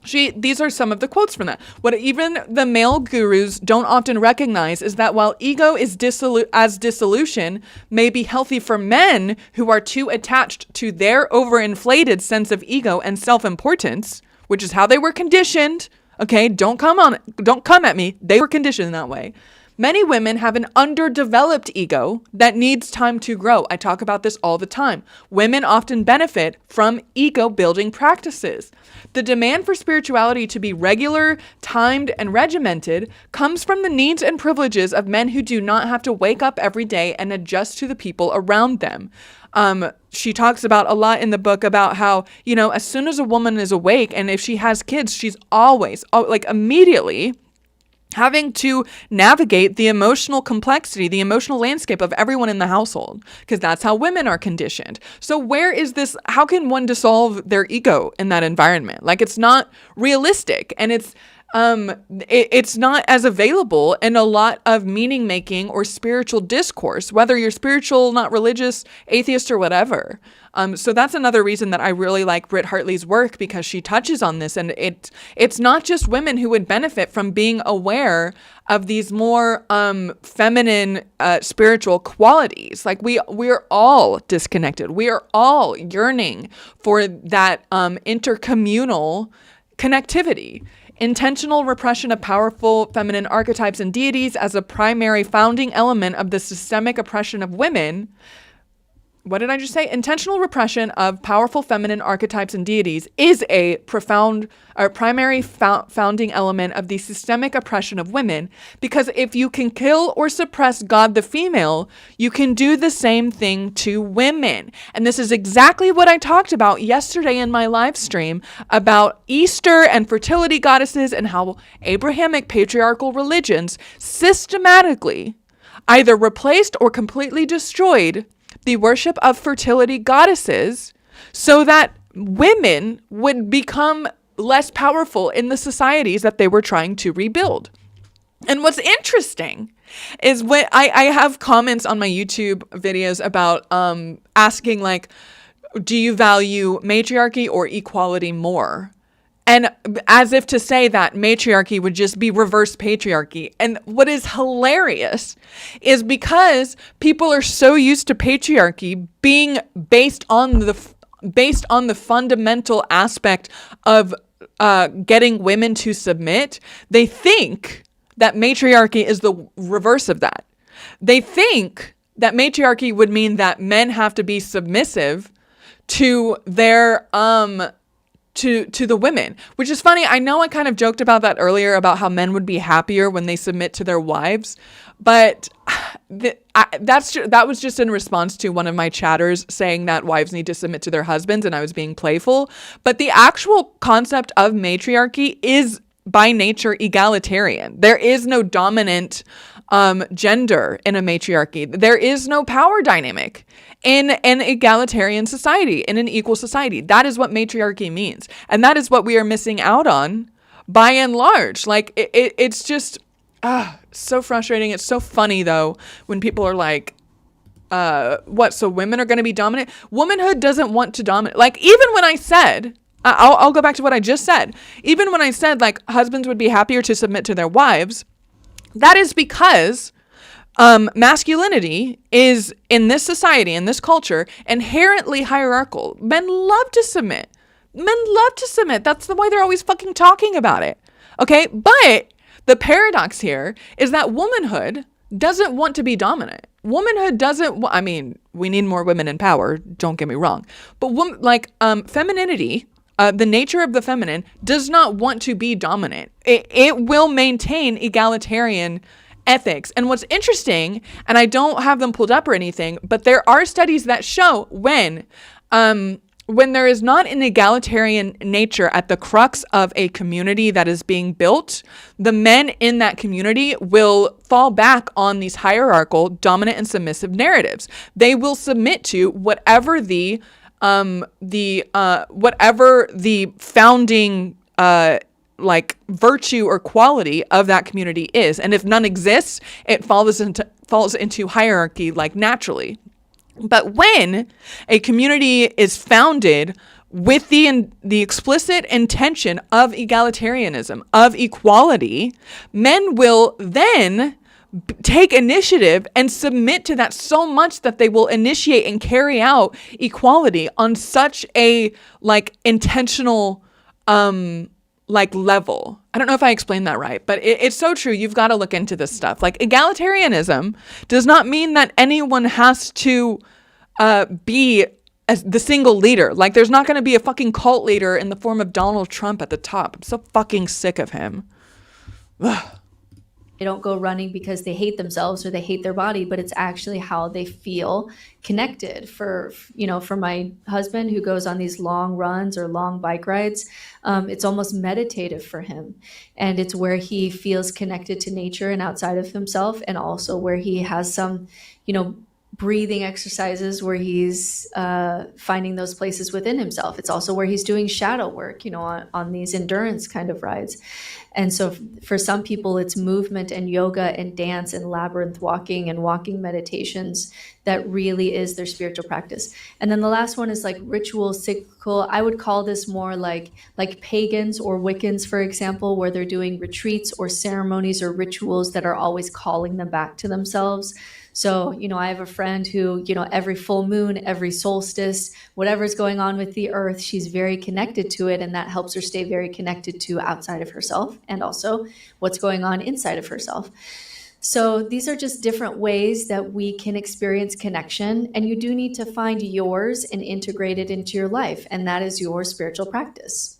these are some of the quotes from that. What even the male gurus don't often recognize is that while ego is dissolution may be healthy for men who are too attached to their overinflated sense of ego and self-importance, which is how they were conditioned. Okay, don't come at me. They were conditioned that way. Many women have an underdeveloped ego that needs time to grow. I talk about this all the time. Women often benefit from ego building practices. The demand for spirituality to be regular, timed, and regimented comes from the needs and privileges of men who do not have to wake up every day and adjust to the people around them. She talks about a lot in the book about how, as soon as a woman is awake and if she has kids, she's always immediately having to navigate the emotional complexity, the emotional landscape of everyone in the household, because that's how women are conditioned. So where is this? How can one dissolve their ego in that environment? Like, it's not realistic, and it's not as available in a lot of meaning making or spiritual discourse, whether you're spiritual, not religious, atheist, or whatever. So that's another reason that I really like Britt Hartley's work, because she touches on this, and it's not just women who would benefit from being aware of these more feminine spiritual qualities. Like we're all disconnected. We are all yearning for that intercommunal connectivity. Intentional repression of powerful feminine archetypes and deities as a primary founding element of the systemic oppression of women. What did I just say? Intentional repression of powerful feminine archetypes and deities is a profound or primary founding element of the systemic oppression of women, because if you can kill or suppress God the female, you can do the same thing to women. And this is exactly what I talked about yesterday in my live stream about Easter and fertility goddesses, and how Abrahamic patriarchal religions systematically either replaced or completely destroyed the worship of fertility goddesses so that women would become less powerful in the societies that they were trying to rebuild. And what's interesting is when I have comments on my YouTube videos about asking, like, do you value matriarchy or equality more? And as if to say that matriarchy would just be reverse patriarchy. And what is hilarious is because people are so used to patriarchy being based on the fundamental aspect of getting women to submit, they think that matriarchy is the reverse of that. They think that matriarchy would mean that men have to be submissive to their to the women, which is funny. I know I kind of joked about that earlier about how men would be happier when they submit to their wives, but that was just in response to one of my chatters saying that wives need to submit to their husbands, and I was being playful. But the actual concept of matriarchy is by nature egalitarian. There is no dominant gender in a matriarchy. There is no power dynamic in an egalitarian society, in an equal society. That is what matriarchy means. And that is what we are missing out on by and large. Like, it's just so frustrating. It's so funny, though, when people are like, what, so women are going to be dominant? Womanhood doesn't want to dominate. Like, even when I said, I'll go back to what I just said. Even when I said, like, husbands would be happier to submit to their wives, that is because masculinity is, in this society, in this culture, inherently hierarchical. Men love to submit. That's the way they're always fucking talking about it. Okay? But the paradox here is that womanhood doesn't want to be dominant. Womanhood doesn't, I mean, we need more women in power, don't get me wrong. But femininity, the nature of the feminine, does not want to be dominant. It will maintain egalitarian ethics. And what's interesting, and I don't have them pulled up or anything, but there are studies that show when there is not an egalitarian nature at the crux of a community that is being built, the men in that community will fall back on these hierarchical, dominant and submissive narratives. They will submit to whatever the founding virtue or quality of that community is. And if none exists, it falls into hierarchy, like, naturally. But when a community is founded with the explicit intention of egalitarianism, of equality, men will then take initiative and submit to that so much that they will initiate and carry out equality on such a intentional level. I don't know if I explained that right, but it's so true. You've got to look into this stuff. Egalitarianism does not mean that anyone has to be as the single leader. There's not going to be a fucking cult leader in the form of Donald Trump at the top. I'm so fucking sick of him. Ugh.
They don't go running because they hate themselves or they hate their body, but it's actually how they feel connected. For my husband who goes on these long runs or long bike rides, it's almost meditative for him. And it's where he feels connected to nature and outside of himself, and also where he has some, breathing exercises where he's finding those places within himself. It's also where he's doing shadow work, on these endurance kind of rides. And so for some people, it's movement and yoga and dance and labyrinth walking and walking meditations that really is their spiritual practice. And then the last one is ritual, cyclical. I would call this more like pagans or Wiccans, for example, where they're doing retreats or ceremonies or rituals that are always calling them back to themselves. So, I have a friend who, every full moon, every solstice, whatever's going on with the earth, she's very connected to it. And that helps her stay very connected to outside of herself and also what's going on inside of herself. So these are just different ways that we can experience connection. And you do need to find yours and integrate it into your life. And that is your spiritual practice.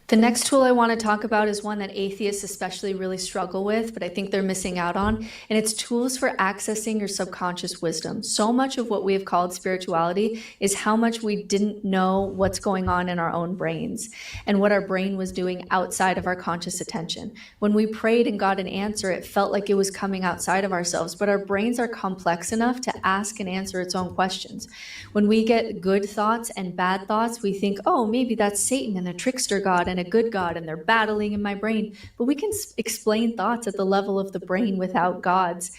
The next tool I want to talk about is one that atheists especially really struggle with, but I think they're missing out on, and it's tools for accessing your subconscious wisdom. So much of what we have called spirituality is how much we didn't know what's going on in our own brains and what our brain was doing outside of our conscious attention. When we prayed and got an answer, it felt like it was coming outside of ourselves, but our brains are complex enough to ask and answer its own questions. When we get good thoughts and bad thoughts, we think, oh, maybe that's Satan and a trickster god and a good God, and they're battling in my brain. But we can explain thoughts at the level of the brain without gods,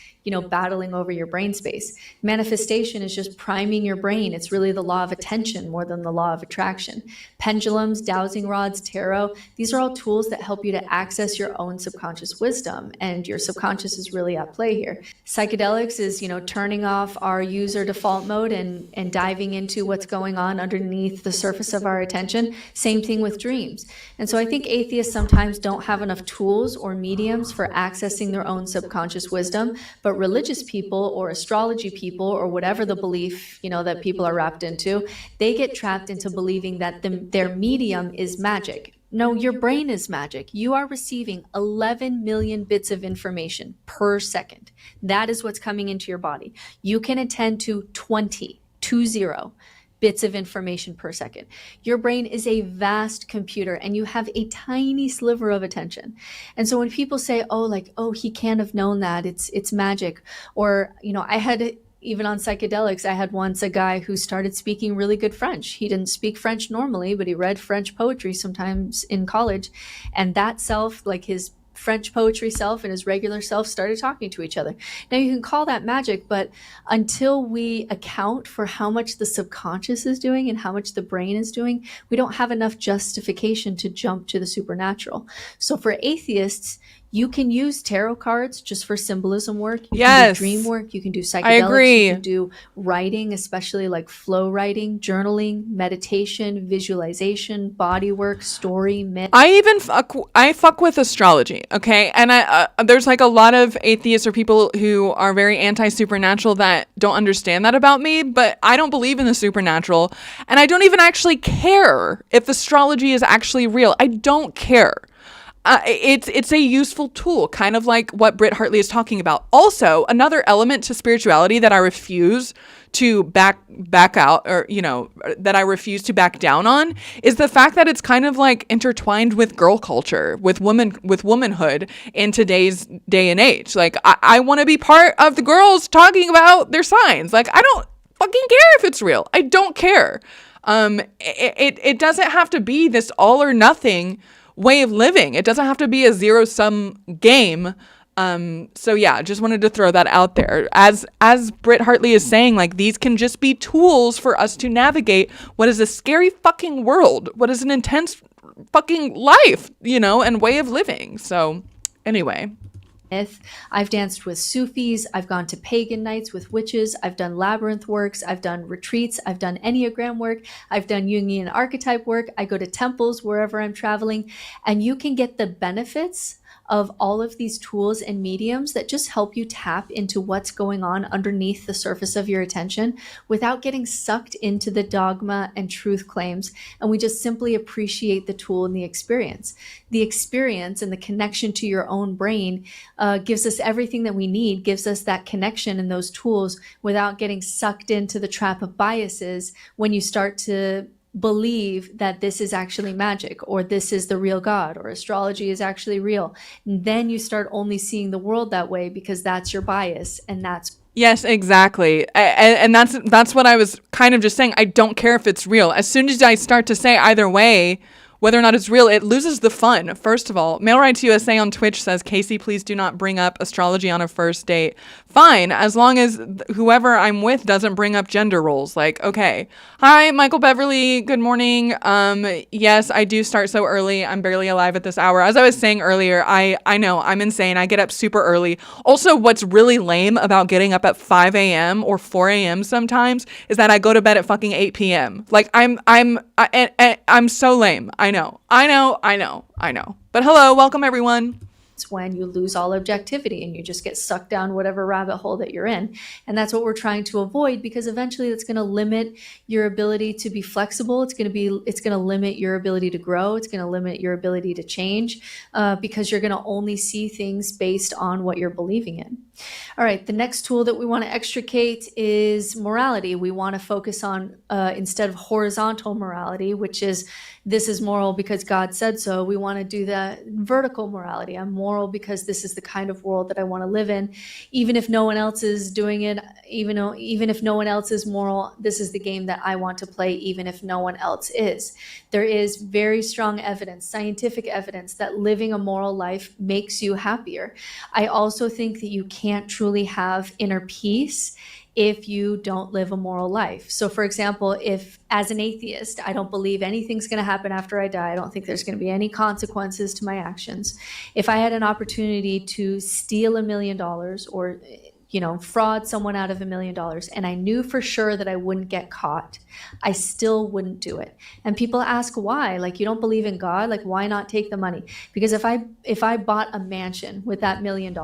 battling over your brain space. Manifestation is just priming your brain. It's really the law of attention more than the law of attraction. Pendulums, dowsing rods, tarot, these are all tools that help you to access your own subconscious wisdom, and your subconscious is really at play here. Psychedelics is, turning off our user default mode and diving into what's going on underneath the surface of our attention. Same thing with dreams. And so I think atheists sometimes don't have enough tools or mediums for accessing their own subconscious wisdom, but religious people or astrology people or whatever the belief, that people are wrapped into, they get trapped into believing that their medium is magic. No, your brain is magic. You are receiving 11 million bits of information per second. That is what's coming into your body. You can attend to 20 bits of information per second. Your brain is a vast computer and you have a tiny sliver of attention. And so when people say, oh, he can't have known that, it's magic. Or, I had, even on psychedelics, I had once a guy who started speaking really good French. He didn't speak French normally, but he read French poetry sometimes in college. And that self, his French poetry self and his regular self, started talking to each other. Now you can call that magic, but until we account for how much the subconscious is doing and how much the brain is doing, we don't have enough justification to jump to the supernatural. So for atheists, you can use tarot cards just for symbolism work. You can do dream work. You can do psychedelics.
I agree.
You can do writing, especially flow writing, journaling, meditation, visualization, body work, story, myth.
I fuck with astrology, okay? And there's a lot of atheists or people who are very anti-supernatural that don't understand that about me, but I don't believe in the supernatural, and I don't even actually care if astrology is actually real. I don't care. It's a useful tool, kind of like what Britt Hartley is talking about. Also, another element to spirituality that I refuse to back out, or that I refuse to back down on, is the fact that it's kind of intertwined with girl culture, with womanhood in today's day and age. I want to be part of the girls talking about their signs. I don't fucking care if it's real. I don't care. It doesn't have to be this all or nothing way of living. It doesn't have to be a zero-sum game So yeah, just wanted to throw that out there. As Britt Hartley is saying, like, these can just be tools for us to navigate what is a scary fucking world, what is an intense fucking life, and way of living. So anyway.
I've danced with Sufis. I've gone to pagan nights with witches. I've done labyrinth works. I've done retreats. I've done Enneagram work. I've done Jungian archetype work. I go to temples wherever I'm traveling. And you can get the benefits of all of these tools and mediums that just help you tap into what's going on underneath the surface of your attention without getting sucked into the dogma and truth claims. And we just simply appreciate the tool and the experience. The experience and the connection to your own brain gives us everything that we need, gives us that connection and those tools without getting sucked into the trap of biases when you start to believe that this is actually magic, or this is the real God, or astrology is actually real. And then you start only seeing the world that way because that's your bias, and that's
Yes, exactly. And that's what I was kind of just saying. I don't care if it's real. As soon as I start to say either way, whether or not it's real, it loses the fun. First of all, Male Rights USA on Twitch says, Kayse, please do not bring up astrology on a first date. Fine, as long as whoever I'm with doesn't bring up gender roles. Like, okay. Hi, Michael Beverly. Good morning. Yes, I do start so early. I'm barely alive at this hour. As I was saying earlier, I know I'm insane. I get up super early. Also, what's really lame about getting up at 5 a.m. or 4 a.m. sometimes is that I go to bed at fucking 8 p.m. Like, I'm so lame. I know. But hello, welcome everyone.
It's when you lose all objectivity and you just get sucked down whatever rabbit hole that you're in. And that's what we're trying to avoid, because eventually that's going to limit your ability to be flexible. It's going to limit your ability to grow. It's going to limit your ability to change because you're going to only see things based on what you're believing in. All right, the next tool that we want to extricate is morality. We want to focus on, instead of horizontal morality, which is this is moral because God said so, we want to do that vertical morality. I'm moral because this is the kind of world that I want to live in. Even if no one else is doing it, even if no one else is moral, this is the game that I want to play, even if no one else is. There is very strong evidence, scientific evidence, that living a moral life makes you happier. I also think that you can't truly have inner peace if you don't live a moral life. So for example, if as an atheist, I don't believe anything's going to happen after I die, I don't think there's going to be any consequences to my actions. If I had an opportunity to steal $1 million or fraud someone out of $1 million, and I knew for sure that I wouldn't get caught, I still wouldn't do it. And people ask why, like, you don't believe in God, like, why not take the money? Because if I bought a mansion with that $1 million,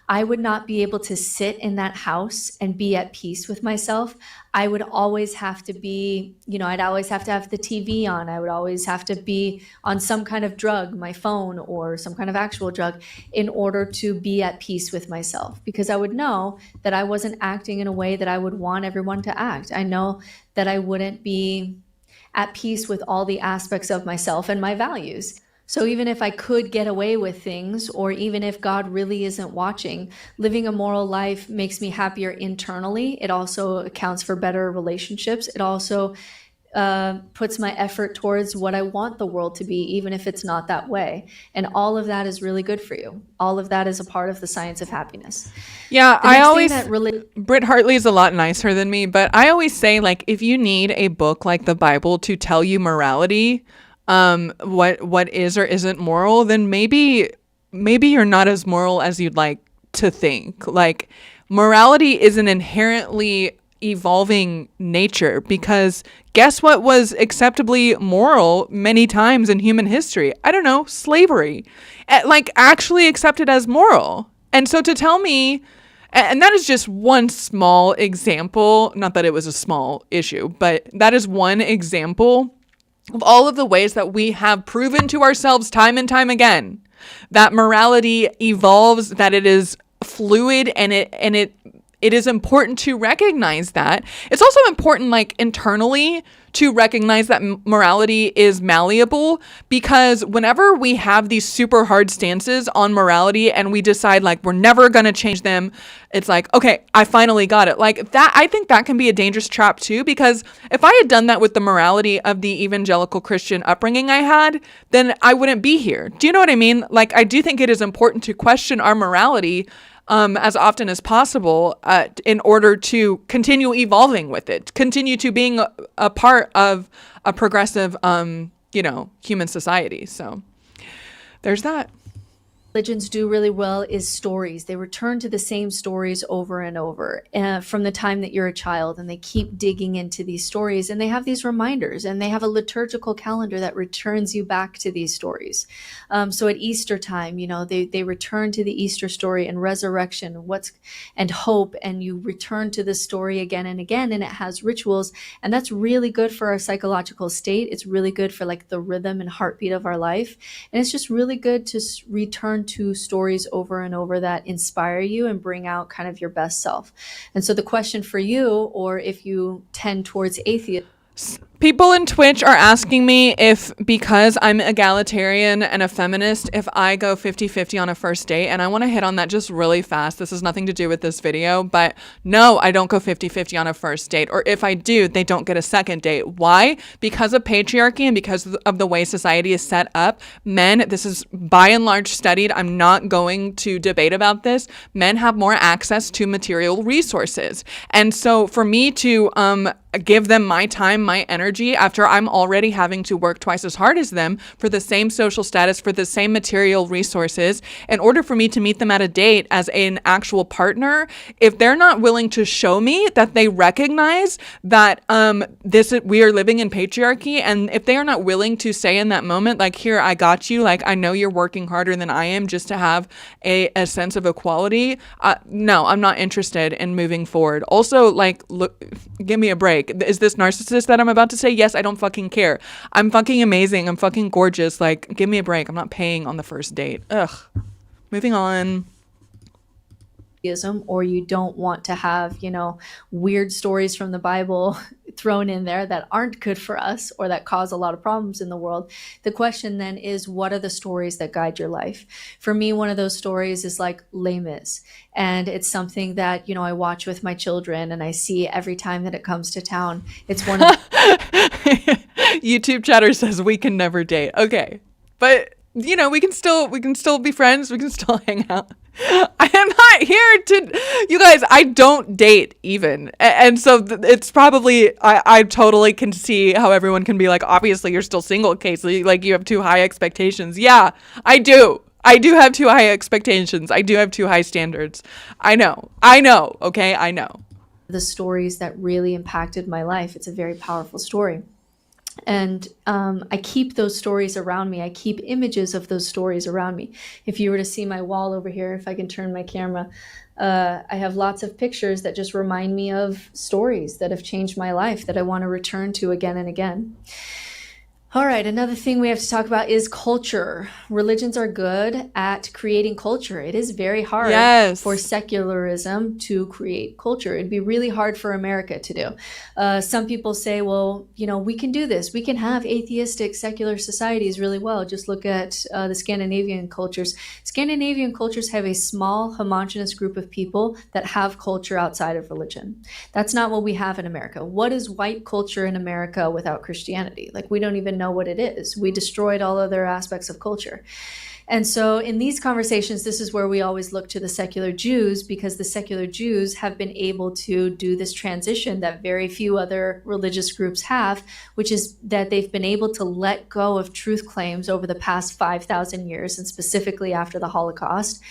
I would not be able to sit in that house and be at peace with myself. I would always have to be, I'd always have to have the TV on. I would always have to be on some kind of drug, my phone or some kind of actual drug, in order to be at peace with myself, because I would know that I wasn't acting in a way that I would want everyone to act. I know that I wouldn't be at peace with all the aspects of myself and my values. So even if I could get away with things, or even if God really isn't watching, living a moral life makes me happier internally. It also accounts for better relationships. It also puts my effort towards what I want the world to be, even if it's not that way. And all of that is really good for you. All of that is a part of the science of happiness.
Yeah, Britt Hartley is a lot nicer than me, but I always say, like, if you need a book like the Bible to tell you morality, what is or isn't moral, then maybe you're not as moral as you'd like to think. Like, morality is an inherently evolving nature, because guess what was acceptably moral many times in human history? I don't know, slavery, like, actually accepted as moral. And so to tell me, and that is just one small example, not that it was a small issue, but that is one example of all of the ways that we have proven to ourselves time and time again that morality evolves, that it is fluid, and it is important to recognize that. It's also important, like, internally to recognize that morality is malleable, because whenever we have these super hard stances on morality and we decide like we're never going to change them, it's like, okay, I finally got it. Like that, I think that can be a dangerous trap too, because if I had done that with the morality of the evangelical Christian upbringing I had, then I wouldn't be here. Do you know what I mean? Like, I do think it is important to question our morality as often as possible in order to continue evolving with it, continue to being a part of a progressive, human society. So there's that.
Religions do really well is stories. They return to the same stories over and over from the time that you're a child, and they keep digging into these stories, and they have these reminders, and they have a liturgical calendar that returns you back to these stories. So at Easter time, they return to the Easter story and resurrection, and hope, and you return to the story again and again, and it has rituals, and that's really good for our psychological state. It's really good for like the rhythm and heartbeat of our life, and it's just really good to return to stories over and over that inspire you and bring out kind of your best self. And so the question for you, or if you tend towards atheism,
people in Twitch are asking me if, because I'm egalitarian and a feminist, if I go 50-50 on a first date. And I want to hit on that just really fast. This has nothing to do with this video, but no, I don't go 50-50 on a first date. Or if I do, they don't get a second date. Why? Because of patriarchy and because of the way society is set up. Men, this is by and large studied. I'm not going to debate about this. Men have more access to material resources. And so for me to give them my time, my energy, after I'm already having to work twice as hard as them for the same social status, for the same material resources, in order for me to meet them at a date as an actual partner, if they're not willing to show me that they recognize that we are living in patriarchy, and if they are not willing to say in that moment, like, here, I got you, like, I know you're working harder than I am just to have a sense of equality, no, I'm not interested in moving forward. Also, like, look, give me a break. Is this narcissist that I'm about to say? Yes, I don't fucking care. I'm fucking amazing. I'm fucking gorgeous. Like, give me a break. I'm not paying on the first date. Ugh. Moving on.
Or you don't want to have, weird stories from the Bible thrown in there that aren't good for us or that cause a lot of problems in the world. The question then is, what are the stories that guide your life? For me, one of those stories is like Les Mis. And it's something that, I watch with my children, and I see every time that it comes to town. It's one of
YouTube chatter says we can never date. Okay. But we can still be friends. We can still hang out. I am not here to, you guys, I don't date even. And so it's probably, I totally can see how everyone can be like, obviously you're still single, Kayse, like you have too high expectations. Yeah, I do. I do have too high expectations. I do have too high standards. I know. Okay. I know.
The stories that really impacted my life. It's a very powerful story. And I keep those stories around me. I keep images of those stories around me. If you were to see my wall over here, if I can turn my camera, I have lots of pictures that just remind me of stories that have changed my life that I want to return to again and again. All right, another thing we have to talk about is culture. Religions are good at creating culture. It is very hard for secularism to create culture. It'd be really hard for America to do. Some people say, well, we can do this. We can have atheistic secular societies really well. Just look at the Scandinavian cultures. Scandinavian cultures have a small, homogenous group of people that have culture outside of religion. That's not what we have in America. What is white culture in America without Christianity? Like, we don't even know what it is. We destroyed all other aspects of culture. And so in these conversations, this is where we always look to the secular Jews, because the secular Jews have been able to do this transition that very few other religious groups have, which is that they've been able to let go of truth claims over the past 5,000 years, and specifically after the Holocaust,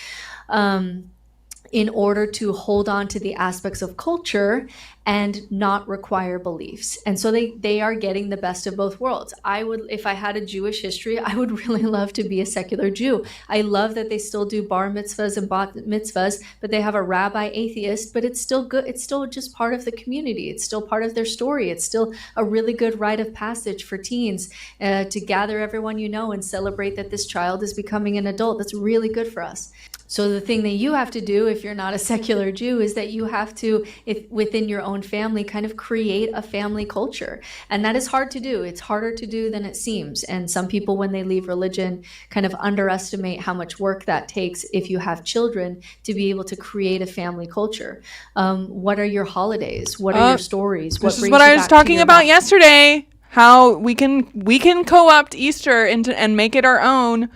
in order to hold on to the aspects of culture and not require beliefs. And so they are getting the best of both worlds. If I had a Jewish history, I would really love to be a secular Jew. I love that they still do bar mitzvahs and bat mitzvahs, but they have a rabbi atheist, but it's still good. It's still just part of the community. It's still part of their story. It's still a really good rite of passage for teens to gather everyone and celebrate that this child is becoming an adult. That's really good for us. So the thing that you have to do if you're not a secular Jew is that you have to, if within your own family, kind of create a family culture. And that is hard to do. It's harder to do than it seems. And some people, when they leave religion, kind of underestimate how much work that takes if you have children to be able to create a family culture. What are your holidays? What are your stories?
This is what I was talking about yesterday. How we can co-opt Easter and make it our own.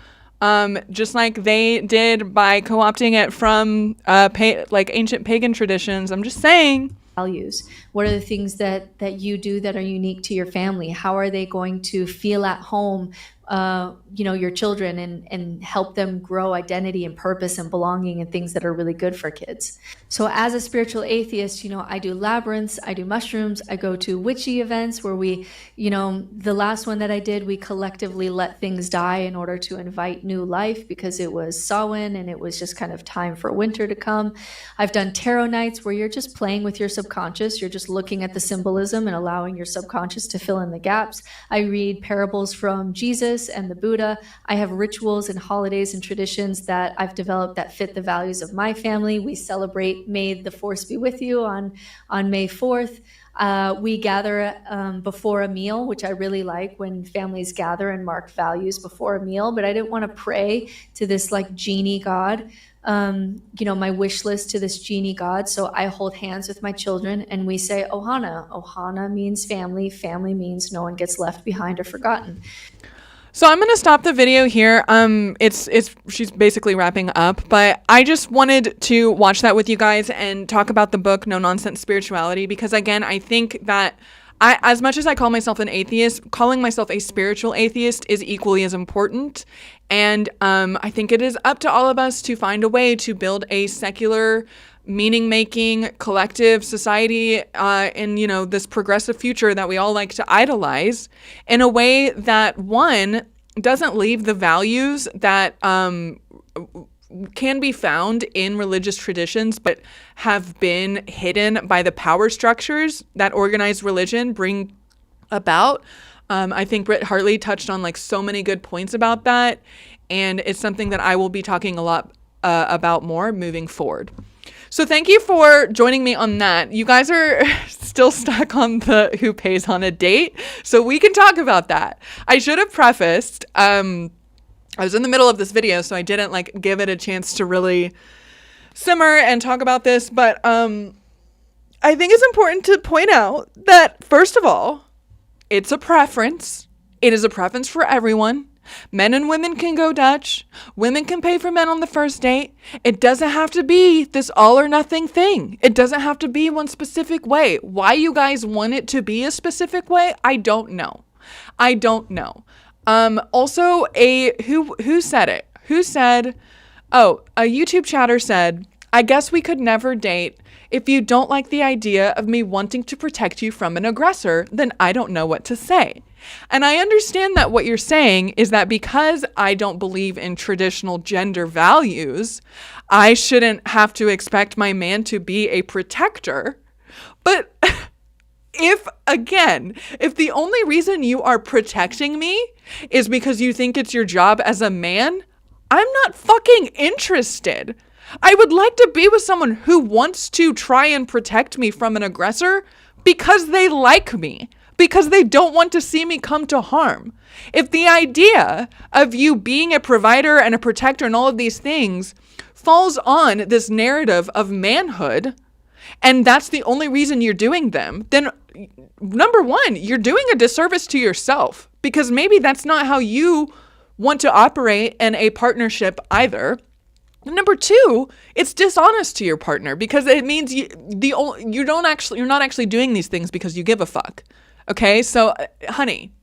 Just like they did by co-opting it from ancient pagan traditions. I'm just saying.
Values. What are the things that you do that are unique to your family? How are they going to feel at home, your children, and help them grow identity and purpose and belonging and things that are really good for kids? So as a spiritual atheist, I do labyrinths, I do mushrooms, I go to witchy events where we, the last one that I did, we collectively let things die in order to invite new life because it was Samhain and it was just kind of time for winter to come. I've done tarot nights where you're just playing with your subconscious. You're just looking at the symbolism and allowing your subconscious to fill in the gaps. I read parables from Jesus and the Buddha. I have rituals and holidays and traditions that I've developed that fit the values of my family. We celebrate May the Force be with you on May 4th. We gather before a meal, which I really like when families gather and mark values before a meal, but I didn't want to pray to this like genie god, my wish list to this genie god. So I hold hands with my children and we say Ohana. Ohana means family. Family means no one gets left behind or forgotten.
So I'm going to stop the video here. She's basically wrapping up, but I just wanted to watch that with you guys and talk about the book, No Nonsense Spirituality, because again, I think that as much as I call myself an atheist, calling myself a spiritual atheist is equally as important. And I think it is up to all of us to find a way to build a secular, meaning-making, collective society in, this progressive future that we all like to idolize in a way that, one, doesn't leave the values that can be found in religious traditions but have been hidden by the power structures that organized religion bring about. I think Britt Hartley touched on so many good points about that, and it's something that I will be talking a lot about more moving forward. So thank you for joining me on that. You guys are still stuck on the who pays on a date, so we can talk about that. I should have prefaced, I was in the middle of this video, so I didn't give it a chance to really simmer and talk about this, but I think it's important to point out that, first of all, it's a preference. It is a preference for everyone. Men and women can go Dutch. Women can pay for men on the first date. It doesn't have to be this all or nothing thing. It doesn't have to be one specific way. Why you guys want it to be a specific way, I don't know. Also, who said it? Who said, a YouTube chatter said, I guess we could never date. If you don't like the idea of me wanting to protect you from an aggressor, then I don't know what to say. And I understand that what you're saying is that because I don't believe in traditional gender values, I shouldn't have to expect my man to be a protector. But if the only reason you are protecting me is because you think it's your job as a man, I'm not fucking interested. I would like to be with someone who wants to try and protect me from an aggressor because they like me, because they don't want to see me come to harm. If the idea of you being a provider and a protector and all of these things falls on this narrative of manhood, and that's the only reason you're doing them, then number one, you're doing a disservice to yourself, because maybe that's not how you want to operate in a partnership either. Number two, it's dishonest to your partner, because it means you're not actually doing these things because you give a fuck. Okay, so honey,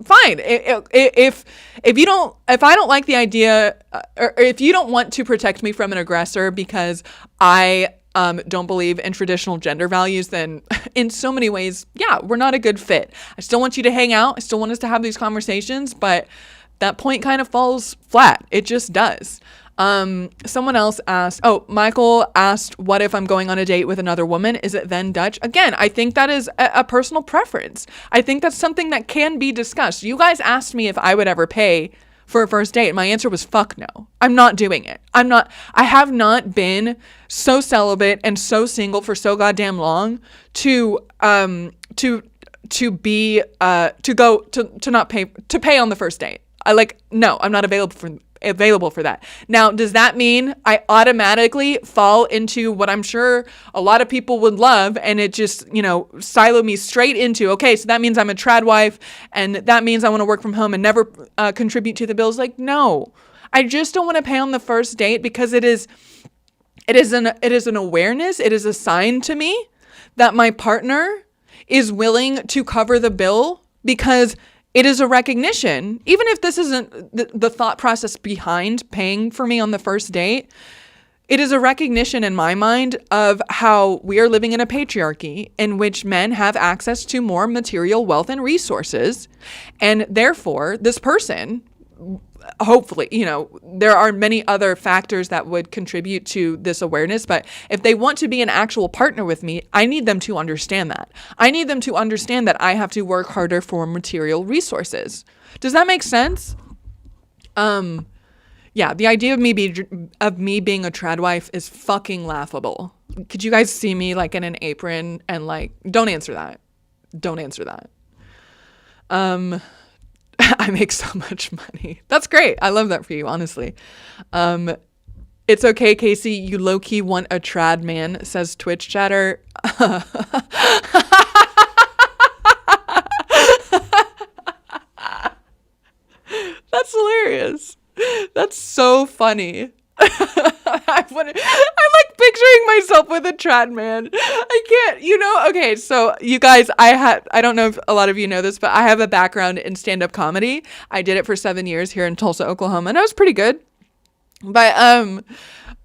fine. If I don't like the idea, or if you don't want to protect me from an aggressor because I don't believe in traditional gender values, then in so many ways, yeah, we're not a good fit. I still want you to hang out. I still want us to have these conversations, but that point kind of falls flat. It just does. Someone else asked, Michael asked, what if I'm going on a date with another woman? Is it then Dutch? Again, I think that is a personal preference. I think that's something that can be discussed. You guys asked me if I would ever pay for a first date? My answer was fuck no. I'm not doing it. I have not been so celibate and so single for so goddamn long to be to not pay on the first date. No, I'm not available for that. Now, does that mean I automatically fall into what I'm sure a lot of people would love, and it just, silo me straight into, okay, so that means I'm a trad wife, and that means I want to work from home and never contribute to the bills? No, I just don't want to pay on the first date, because it is an awareness. It is a sign to me that my partner is willing to cover the bill, because it is a recognition, even if this isn't the thought process behind paying for me on the first date, it is a recognition in my mind of how we are living in a patriarchy in which men have access to more material wealth and resources. And therefore, this person, hopefully, there are many other factors that would contribute to this awareness, but if they want to be an actual partner with me, I need them to understand that. I need them to understand that I have to work harder for material resources. Does that make sense? Yeah, the idea of me being a trad wife is fucking laughable. Could you guys see me in an apron and don't answer that. Don't answer that. I make so much money. That's great. I love that for you, honestly. It's okay, Kayse. You low-key want a trad man, says Twitch chatter. That's hilarious. That's so funny. I'm picturing myself with a trad man. I can't, okay, so you guys, I don't know if a lot of you know this, but I have a background in stand-up comedy. I did it for 7 years here in Tulsa, Oklahoma, and I was pretty good. But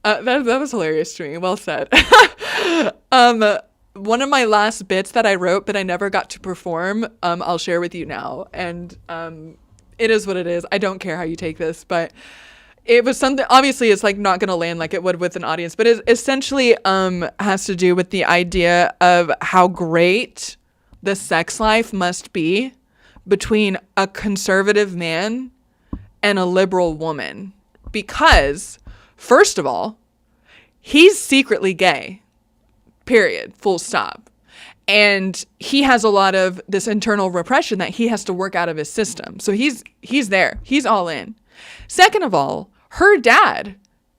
that was hilarious to me. Well said. One of my last bits that I wrote but I never got to perform, I'll share with you now. And it is what it is. I don't care how you take this, but it was something, obviously it's not going to land like it would with an audience, but it essentially has to do with the idea of how great the sex life must be between a conservative man and a liberal woman. Because, first of all, he's secretly gay, period, full stop. And he has a lot of this internal repression that he has to work out of his system. So he's there. He's all in. Second of all, her dad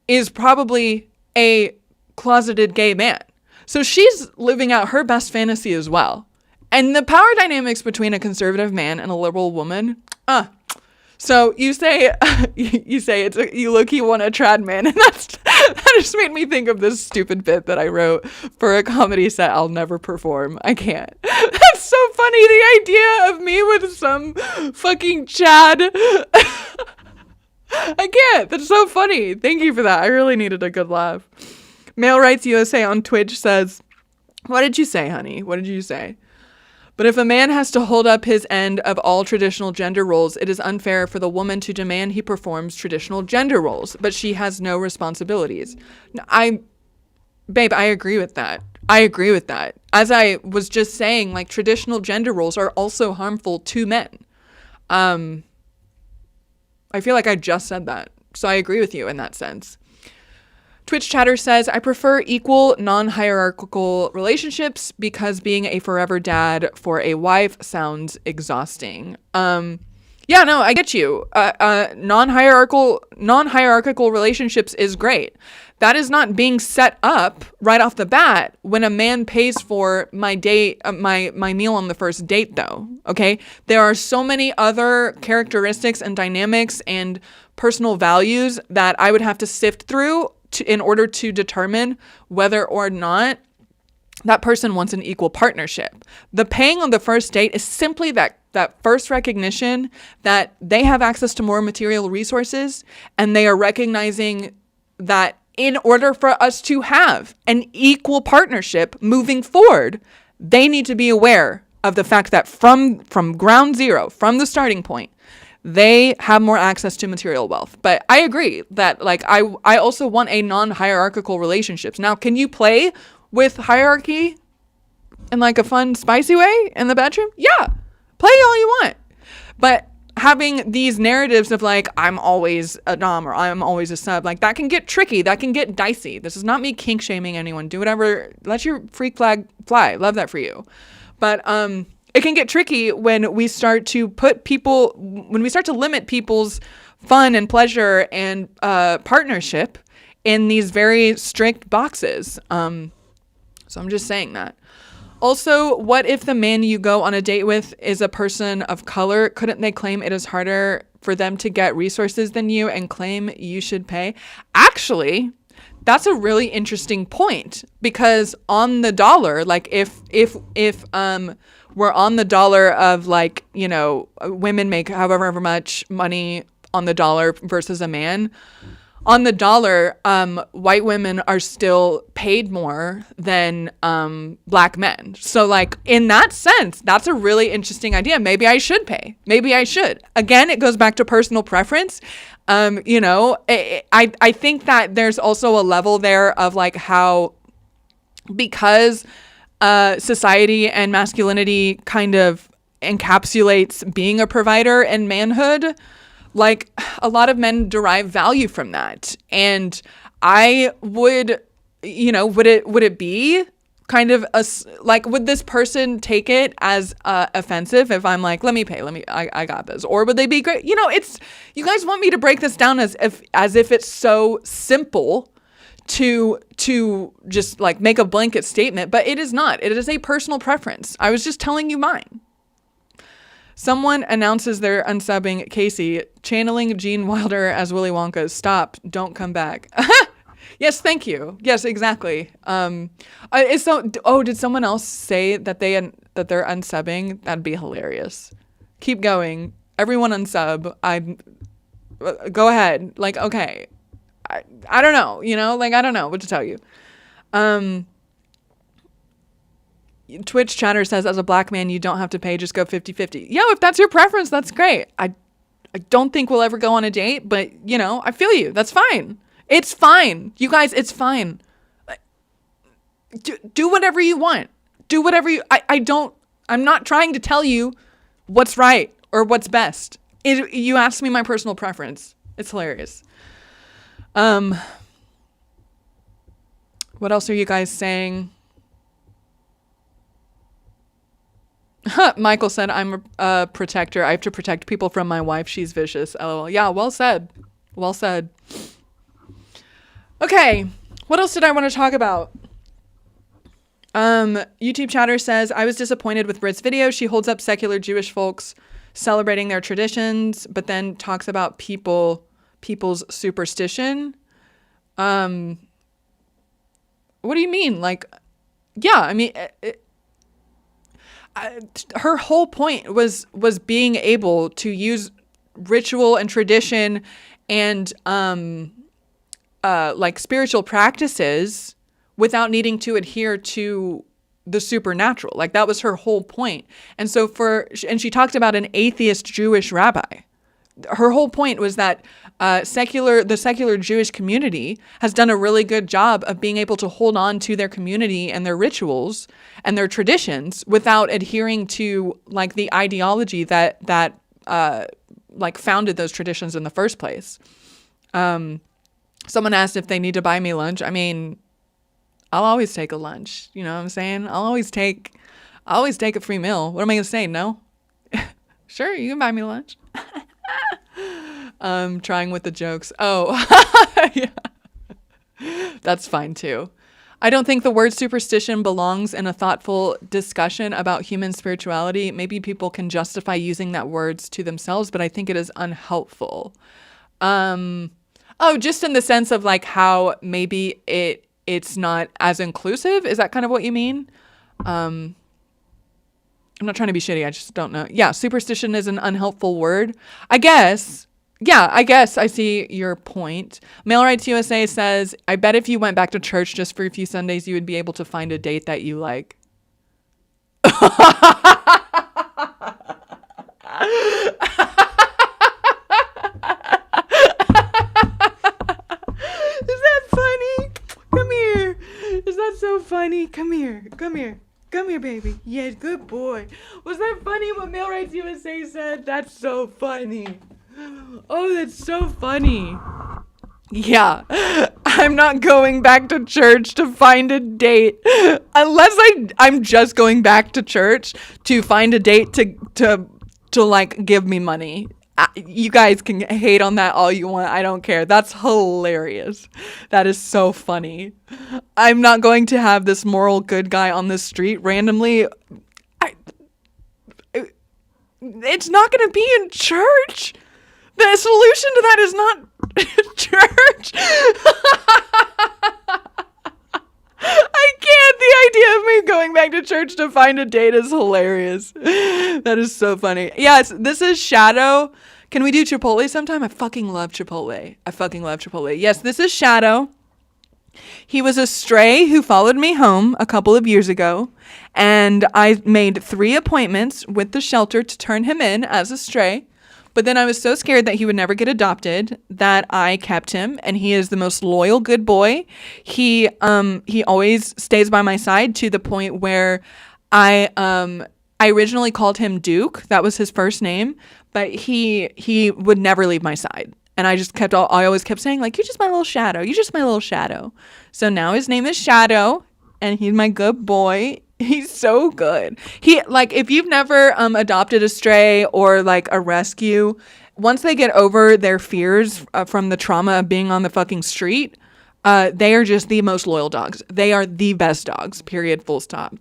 is probably a closeted gay man. So she's living out her best fantasy as well. And the power dynamics between a conservative man and a liberal woman, so you say you low-key want a trad man, and that just made me think of this stupid bit that I wrote for a comedy set I'll never perform. I can't. That's so funny, the idea of me with some fucking Chad. I can't. That's so funny. Thank you for that. I really needed a good laugh. Male Rights USA on Twitch says, what did you say, honey? What did you say? But if a man has to hold up his end of all traditional gender roles, it is unfair for the woman to demand he performs traditional gender roles, but she has no responsibilities. Babe, I agree with that. As I was just saying, traditional gender roles are also harmful to men. I feel like I just said that. So I agree with you in that sense. Twitch chatter says, I prefer equal, non-hierarchical relationships because being a forever dad for a wife sounds exhausting. Yeah, no, I get you. Non-hierarchical relationships is great. That is not being set up right off the bat when a man pays for my date, my meal on the first date, though. Okay, there are so many other characteristics and dynamics and personal values that I would have to sift through in order to determine whether or not that person wants an equal partnership. The paying on the first date is simply that first recognition that they have access to more material resources, and they are recognizing that in order for us to have an equal partnership moving forward, they need to be aware of the fact that from ground zero, from the starting point, they have more access to material wealth. But I agree that I also want a non-hierarchical relationships. Now, can you play with hierarchy in a fun, spicy way in the bedroom? Yeah, play all you want. But having these narratives of like, I'm always a dom or I'm always a sub, like that can get tricky. That can get dicey. This is not me kink shaming anyone. Do whatever. Let your freak flag fly. Love that for you. But it can get tricky when we start to limit people's fun and pleasure and partnership in these very strict boxes. So I'm just saying that. Also, what if the man you go on a date with is a person of color? Couldn't they claim it is harder for them to get resources than you and claim you should pay? Actually, that's a really interesting point, because on the dollar, like if we're on the dollar of like, you know, women make however much money on the dollar versus a man, on the dollar, white women are still paid more than black men. So like in that sense, that's a really interesting idea. Maybe I should pay. Maybe I should. Again, it goes back to personal preference. You know, I think that there's also a level there of like how, because society and masculinity kind of encapsulates being a provider and manhood, like a lot of men derive value from that. And I would, you know, would it be kind of like, would this person take it as offensive if I'm like, let me pay, I got this? Or would they be great? You know, you guys want me to break this down as if it's so simple to just like make a blanket statement, but it is not. It is a personal preference. I was just telling you mine. Someone announces they're unsubbing Kayse, channeling Gene Wilder as Willy Wonka. Stop. Don't come back. Yes, thank you. Yes, exactly. Did someone else say that they're unsubbing? That'd be hilarious. Keep going. Everyone unsub. Go ahead. Like, okay. I don't know, you know, like, I don't know what to tell you. Twitch chatter says, as a black man, you don't have to pay, just go 50-50. Yeah, if that's your preference, that's great. I don't think we'll ever go on a date, but, you know, I feel you. That's fine. It's fine. You guys, it's fine. Do whatever you want. Do whatever I'm not trying to tell you what's right or what's best. You asked me my personal preference. It's hilarious. What else are you guys saying? Michael said, I'm a protector. I have to protect people from my wife. She's vicious. LOL. Yeah, well said. Well said. Okay. What else did I want to talk about? YouTube chatter says, I was disappointed with Brit's video. She holds up secular Jewish folks celebrating their traditions, but then talks about people's superstition. What do you mean? Like, yeah, I mean, her whole point was being able to use ritual and tradition and like spiritual practices without needing to adhere to the supernatural. Like that was her whole point. And so and she talked about an atheist Jewish rabbi. Her whole point was that the secular Jewish community has done a really good job of being able to hold on to their community and their rituals and their traditions without adhering to like the ideology that like founded those traditions in the first place. Someone asked if they need to buy me lunch. I mean, I'll always take a lunch. You know what I'm saying? I'll always take a free meal. What am I going to say? No? Sure, you can buy me lunch. Trying with the jokes. Oh, yeah. That's fine too. I don't think the word superstition belongs in a thoughtful discussion about human spirituality. Maybe people can justify using that words to themselves, but I think it is unhelpful. Just in the sense of like how maybe it's not as inclusive. Is that kind of what you mean? I'm not trying to be shitty. I just don't know. Yeah, superstition is an unhelpful word. I guess. Yeah, I guess I see your point. Male Rights USA says, I bet if you went back to church just for a few Sundays, you would be able to find a date that you like. Is that funny? Come here. Is that so funny? Come here. Come here, baby. Yeah, good boy. Was that funny what Male Rights USA said? That's so funny. Oh, that's so funny. Yeah, I'm not going back to church to find a date unless I'm just going back to church to find a date to like give me money. You guys can hate on that all you want. I don't care. That's hilarious. That is so funny. I'm not going to have this moral good guy on the street randomly. It's not going to be in church. The solution to that is not church. I can't. The idea of me going back to church to find a date is hilarious. That is so funny. Yes, this is Shadow. Can we do Chipotle sometime? I fucking love Chipotle. Yes, this is Shadow. He was a stray who followed me home a couple of years ago, and I made 3 appointments with the shelter to turn him in as a stray. But then I was so scared that he would never get adopted that I kept him, and he is the most loyal, good boy. He always stays by my side to the point where I originally called him Duke. That was his first name, but he would never leave my side. And I always kept saying, like, you're just my little shadow. You're just my little shadow. So now his name is Shadow, and he's my good boy. He's so good. If you've never adopted a stray or like a rescue, once they get over their fears from the trauma of being on the fucking street, they are just the most loyal dogs. They are the best dogs, period, full stop.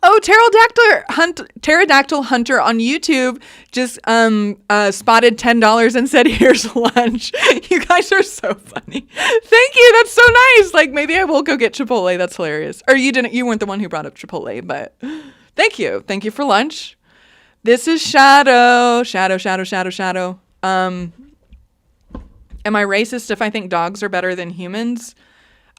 Oh, Pterodactyl Hunter on YouTube just spotted $10 and said, here's lunch. You guys are so funny. Thank you. That's so nice. Like, maybe I will go get Chipotle. That's hilarious. Or you weren't the one who brought up Chipotle, but thank you. Thank you for lunch. This is Shadow. Shadow. Am I racist if I think dogs are better than humans?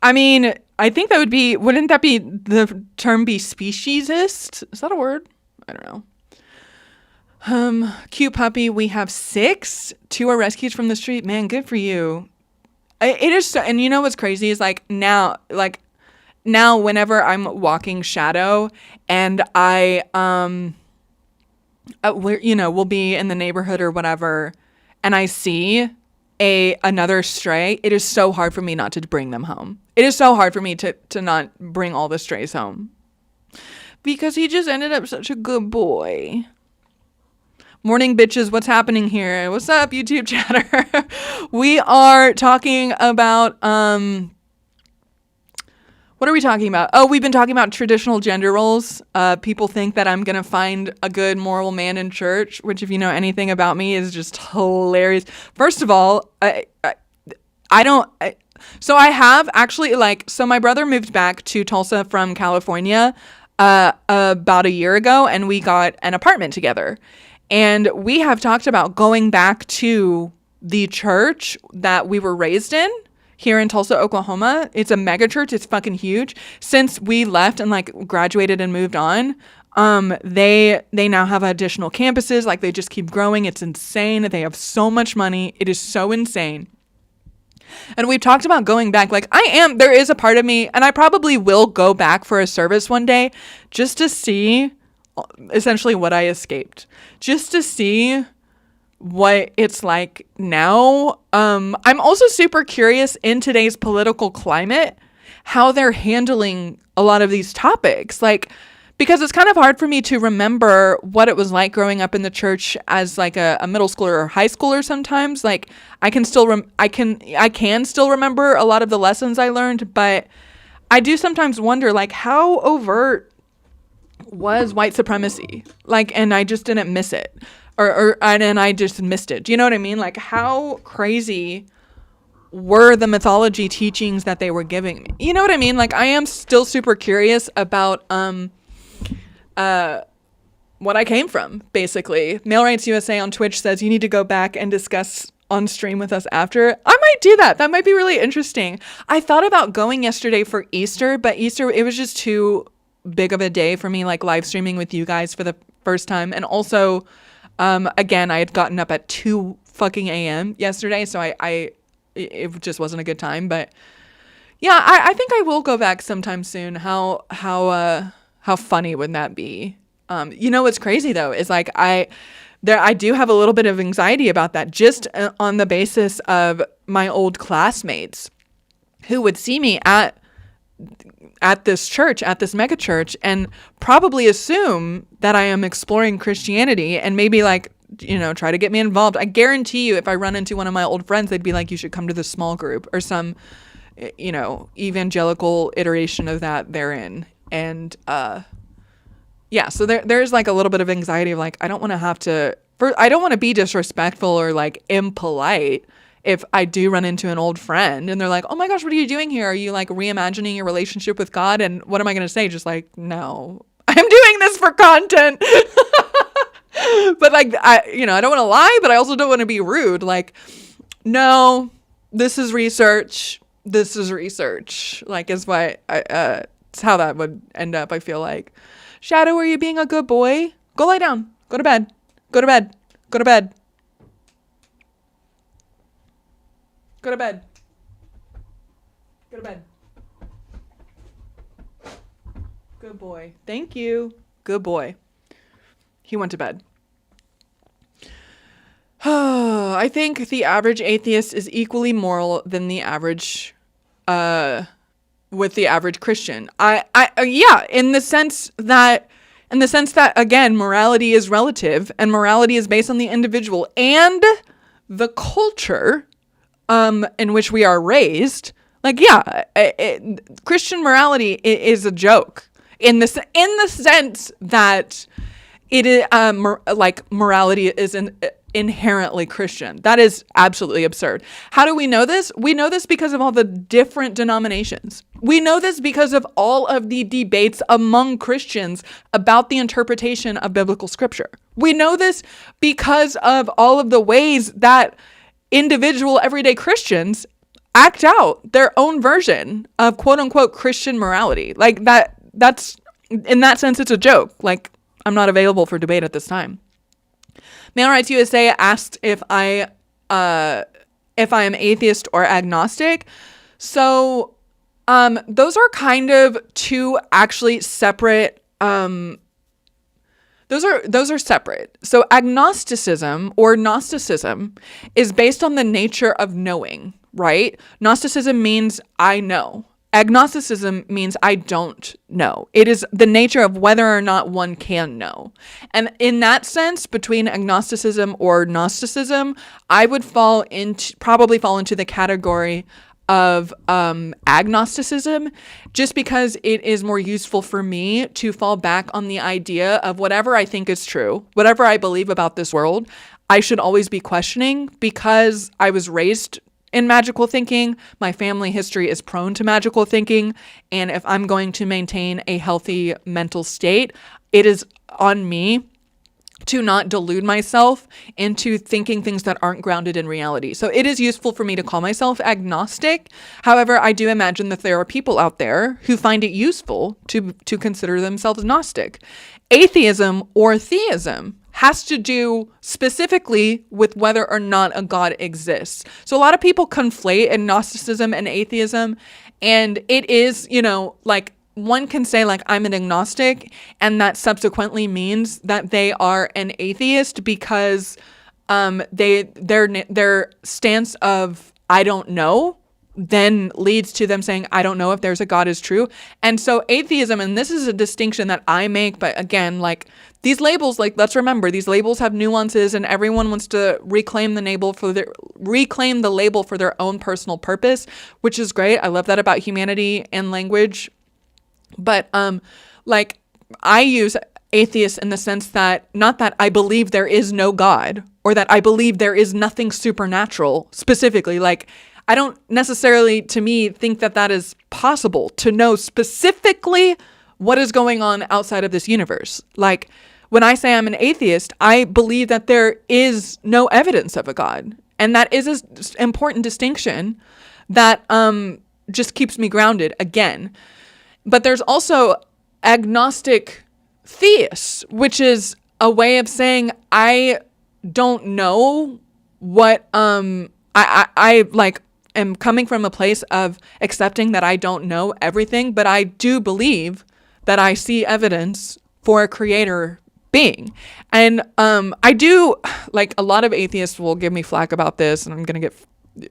I mean, I think wouldn't that be the term be speciesist? Is that a word? I don't know. Cute puppy. We have 6. 2 are rescued from the street. Man, good for you. It is so, and you know what's crazy is now whenever I'm walking Shadow and we'll be in the neighborhood or whatever, and I see another stray, it is so hard for me not to bring them home. It is so hard for me to not bring all the strays home because he just ended up such a good boy. Morning, bitches. What's happening here? What's up, YouTube chatter? We are talking about what are we talking about? Oh, we've been talking about traditional gender roles. People think that I'm going to find a good moral man in church, which if you know anything about me is just hilarious. First of all, so I have actually so my brother moved back to Tulsa from California about a year ago, and we got an apartment together. And we have talked about going back to the church that we were raised in here in Tulsa, Oklahoma. It's a mega church. It's fucking huge. Since we left and graduated and moved on, they now have additional campuses. They just keep growing. It's insane. They have so much money. It is so insane. And we've talked about going back. There is a part of me, and I probably will go back for a service one day just to see essentially what I escaped, just to see what it's like now. I'm also super curious in today's political climate, how they're handling a lot of these topics, because it's kind of hard for me to remember what it was like growing up in the church as a middle schooler or high schooler. Sometimes I can still remember a lot of the lessons I learned, but I do sometimes wonder how overt was white supremacy, and I just didn't miss it, and I just missed it. Do you know what I mean? How crazy were the mythology teachings that they were giving me? You know what I mean? I am still super curious about what I came from, basically. Male Rights USA on Twitch says you need to go back and discuss on stream with us after. I might do that. That might be really interesting. I thought about going yesterday for Easter, but Easter, it was just too big of a day for me, live streaming with you guys for the first time. And also, again, I had gotten up at 2 fucking a.m. yesterday, so it just wasn't a good time. But yeah, I think I will go back sometime soon. How How funny would that be? What's crazy though is like I do have a little bit of anxiety about that, just on the basis of my old classmates who would see me at this church, at this mega church, and probably assume that I am exploring Christianity and maybe like, try to get me involved. I guarantee you, if I run into one of my old friends, they'd be like, you should come to this small group or some, evangelical iteration of that they're in. And, so there's like a little bit of anxiety of like, I don't want to be disrespectful or like impolite if I do run into an old friend and they're like, oh my gosh, what are you doing here? Are you like reimagining your relationship with God? And what am I going to say? Just like, no, I'm doing this for content. But like, I don't want to lie, but I also don't want to be rude. Like, no, this is research. This is research. Like, is what it's how that would end up. I feel like, Shadow, are you being a good boy? Go lie down. Go to bed. Go to bed. Go to bed. Go to bed. Go to bed. Good boy. Thank you. Good boy. He went to bed. I think the average atheist is equally moral than the average, with the average Christian. In the sense that, again, morality is relative and morality is based on the individual and the culture in which we are raised. Like, Christian morality is a joke in the sense that it is morality is inherently Christian. That is absolutely absurd. How do we know this? We know this because of all the different denominations. We know this because of all of the debates among Christians about the interpretation of biblical scripture. We know this because of all of the ways that individual everyday Christians act out their own version of quote unquote Christian morality. Like that's in that sense, it's a joke. Like, I'm not available for debate at this time. Male Rights USA asked if I am atheist or agnostic. So, those are kind of two actually separate, those are separate. So agnosticism or Gnosticism is based on the nature of knowing, right? Gnosticism means I know. Agnosticism means I don't know. It is the nature of whether or not one can know. And in that sense, between agnosticism or Gnosticism, I would probably fall into the category of agnosticism, just because it is more useful for me to fall back on the idea of whatever I think is true, whatever I believe about this world, I should always be questioning, because I was raised in magical thinking. My family history is prone to magical thinking. And if I'm going to maintain a healthy mental state, it is on me to not delude myself into thinking things that aren't grounded in reality. So it is useful for me to call myself agnostic. However, I do imagine that there are people out there who find it useful to consider themselves Gnostic. Atheism or theism has to do specifically with whether or not a God exists. So a lot of people conflate agnosticism and atheism, and it is, like, one can say like, I'm an agnostic, and that subsequently means that they are an atheist because their stance of I don't know then leads to them saying I don't know if there's a God is true. And so atheism, and this is a distinction that I make, but again, like, these labels, like, let's remember, these labels have nuances, and everyone wants to reclaim the label for their own personal purpose, which is great. I love that about humanity and language. But like, I use atheist in the sense that, not that I believe there is no God or that I believe there is nothing supernatural specifically. Like, I don't necessarily, to me, think that that is possible to know specifically what is going on outside of this universe. Like, when I say I'm an atheist, I believe that there is no evidence of a God. And that is an important distinction that just keeps me grounded again. But there's also agnostic theists, which is a way of saying I don't know what I like am coming from a place of accepting that I don't know everything, but I do believe that I see evidence for a creator being. And I do, like, a lot of atheists will give me flack about this, and I'm going to get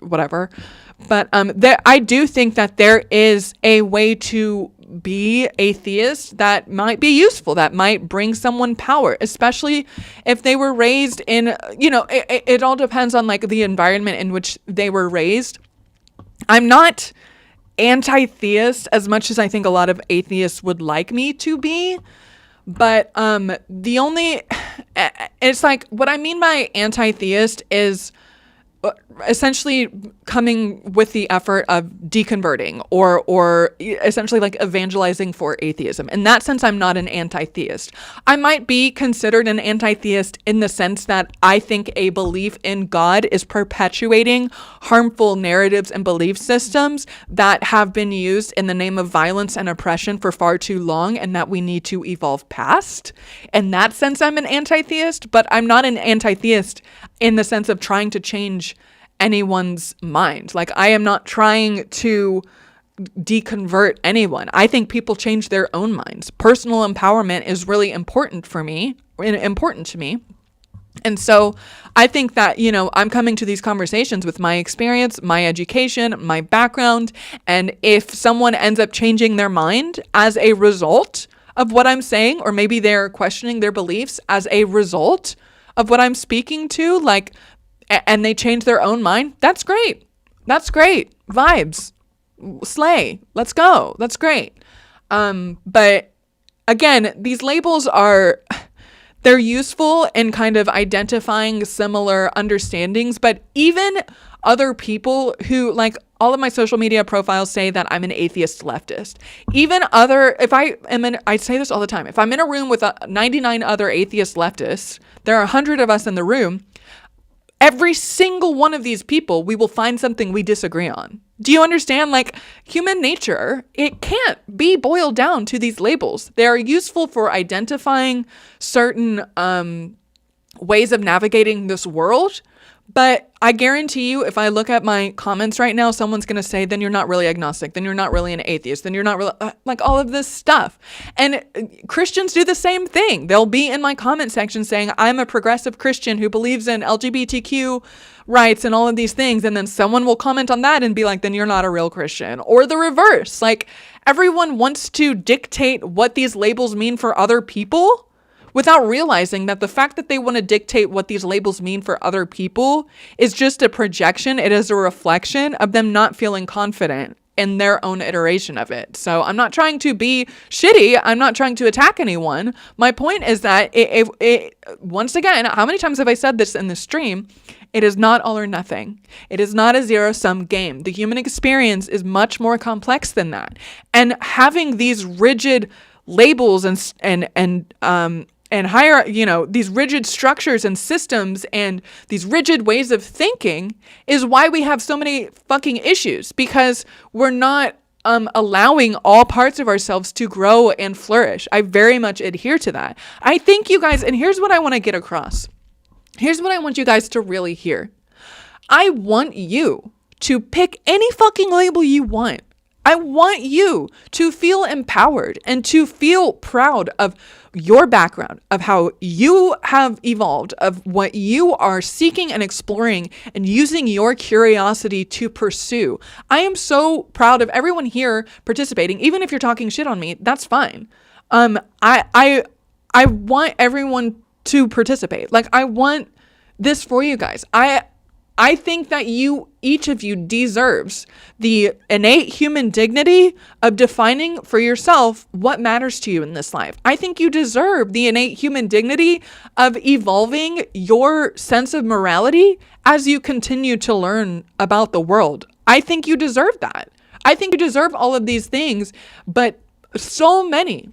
whatever. But I do think that there is a way to be atheist that might be useful, that might bring someone power, especially if they were raised in, it all depends on like the environment in which they were raised. I'm not anti-theist as much as I think a lot of atheists would like me to be. But it's like, what I mean by anti-theist is essentially coming with the effort of deconverting or essentially like evangelizing for atheism. In that sense, I'm not an anti-theist. I might be considered an anti-theist in the sense that I think a belief in God is perpetuating harmful narratives and belief systems that have been used in the name of violence and oppression for far too long, and that we need to evolve past. In that sense, I'm an anti-theist, but I'm not an anti-theist in the sense of trying to change anyone's mind. Like, I am not trying to deconvert anyone. I think people change their own minds. Personal empowerment is really important to me. And so I think that, I'm coming to these conversations with my experience, my education, my background. And if someone ends up changing their mind as a result of what I'm saying, or maybe they're questioning their beliefs as a result of what I'm speaking to, like, and they change their own mind, that's great. That's great. Vibes. Slay. Let's go. That's great. But again, these labels they're useful in kind of identifying similar understandings, but even other people who, like, all of my social media profiles say that I'm an atheist leftist. I say this all the time. If I'm in a room with 99 other atheist leftists, there are 100 of us in the room. Every single one of these people, we will find something we disagree on. Do you understand? Like, human nature, it can't be boiled down to these labels. They are useful for identifying certain ways of navigating this world. But I guarantee you, if I look at my comments right now, someone's going to say, then you're not really agnostic. Then you're not really an atheist. Then you're not really like all of this stuff. And Christians do the same thing. They'll be in my comment section saying, I'm a progressive Christian who believes in LGBTQ rights and all of these things. And then someone will comment on that and be like, then you're not a real Christian. Or the reverse. Like, everyone wants to dictate what these labels mean for other people, without realizing that the fact that they want to dictate what these labels mean for other people is just a projection. It is a reflection of them not feeling confident in their own iteration of it. So I'm not trying to be shitty. I'm not trying to attack anyone. My point is that once again, how many times have I said this in the stream? It is not all or nothing. It is not a zero-sum game. The human experience is much more complex than that. And having these rigid labels and higher, these rigid structures and systems and these rigid ways of thinking is why we have so many fucking issues, because we're not allowing all parts of ourselves to grow and flourish. I very much adhere to that. I think you guys, and here's what I want to get across. Here's what I want you guys to really hear. I want you to pick any fucking label you want. I want you to feel empowered and to feel proud of your background, of how you have evolved, of what you are seeking and exploring and using your curiosity to pursue. I am so proud of everyone here participating. Even if you're talking shit on me, that's fine. I want everyone to participate. Like, I want this for you guys. I think that each of you deserves the innate human dignity of defining for yourself what matters to you in this life. I think you deserve the innate human dignity of evolving your sense of morality as you continue to learn about the world. I think you deserve that. I think you deserve all of these things, but so many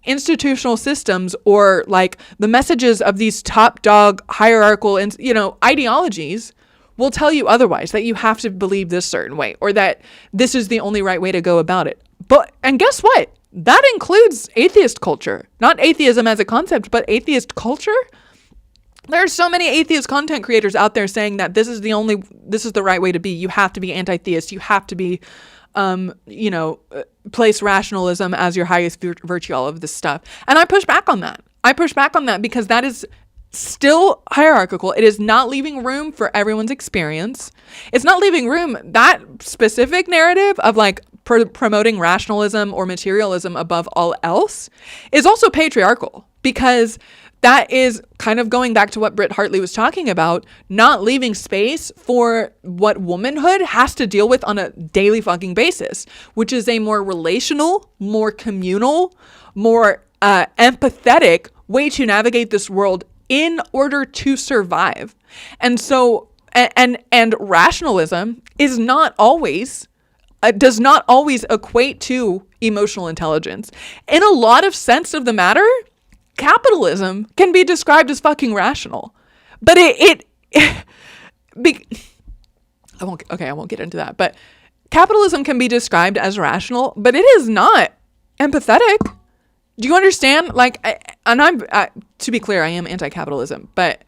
institutional systems, or like the messages of these top dog hierarchical and ideologies, will tell you otherwise, that you have to believe this certain way, or that this is the only right way to go about it. And guess what? That includes atheist culture, not atheism as a concept, but atheist culture. There are so many atheist content creators out there saying that this is the right way to be. You have to be anti-theist. You have to be place rationalism as your highest virtue, all of this stuff. And I push back on that. Because that is still hierarchical. It is not leaving room for everyone's experience. It's not leaving room. That specific narrative of like promoting rationalism or materialism above all else is also patriarchal, because that is kind of going back to what Britt Hartley was talking about, not leaving space for what womanhood has to deal with on a daily fucking basis, which is a more relational, more communal, more empathetic way to navigate this world in order to survive. And so, and rationalism is not always, does not always equate to emotional intelligence. In a lot of sense of the matter, capitalism can be described as fucking rational, but I won't get into that, but capitalism can be described as rational, but it is not empathetic. Do you understand? Like, to be clear, I am anti-capitalism, but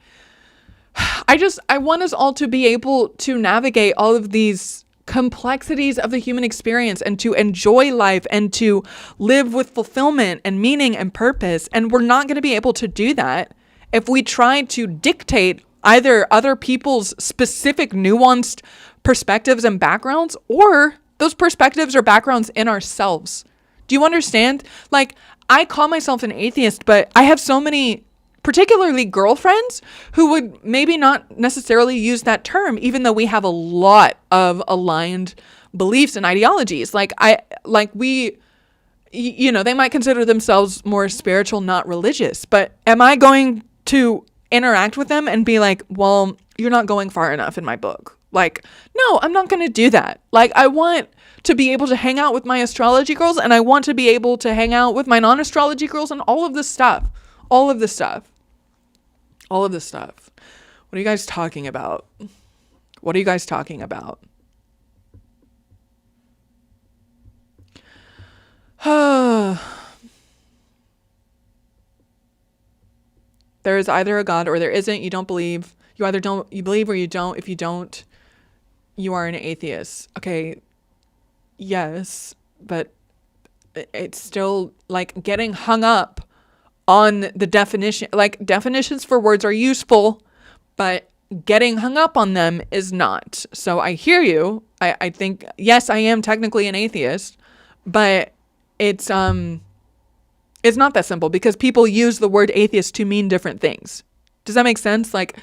I want us all to be able to navigate all of these complexities of the human experience and to enjoy life and to live with fulfillment and meaning and purpose. And we're not going to be able to do that if we try to dictate either other people's specific nuanced perspectives and backgrounds, or those perspectives or backgrounds in ourselves. Do you understand? Like, I call myself an atheist, but I have so many, particularly girlfriends, who would maybe not necessarily use that term, even though we have a lot of aligned beliefs and ideologies. They might consider themselves more spiritual, not religious, but am I going to interact with them and be like, well, you're not going far enough in my book? Like, no, I'm not going to do that. Like, I want to be able to hang out with my astrology girls, and I want to be able to hang out with my non-astrology girls, and all of this stuff. What are you guys talking about? There is either a God or there isn't. You don't believe. You believe or you don't. If you don't, you are an atheist. Okay. Yes, but it's still like getting hung up on the definition. Like, definitions for words are useful, but getting hung up on them is not. So I hear you. I think, yes, I am technically an atheist, but it's not that simple, because people use the word atheist to mean different things. Does that make sense? Like,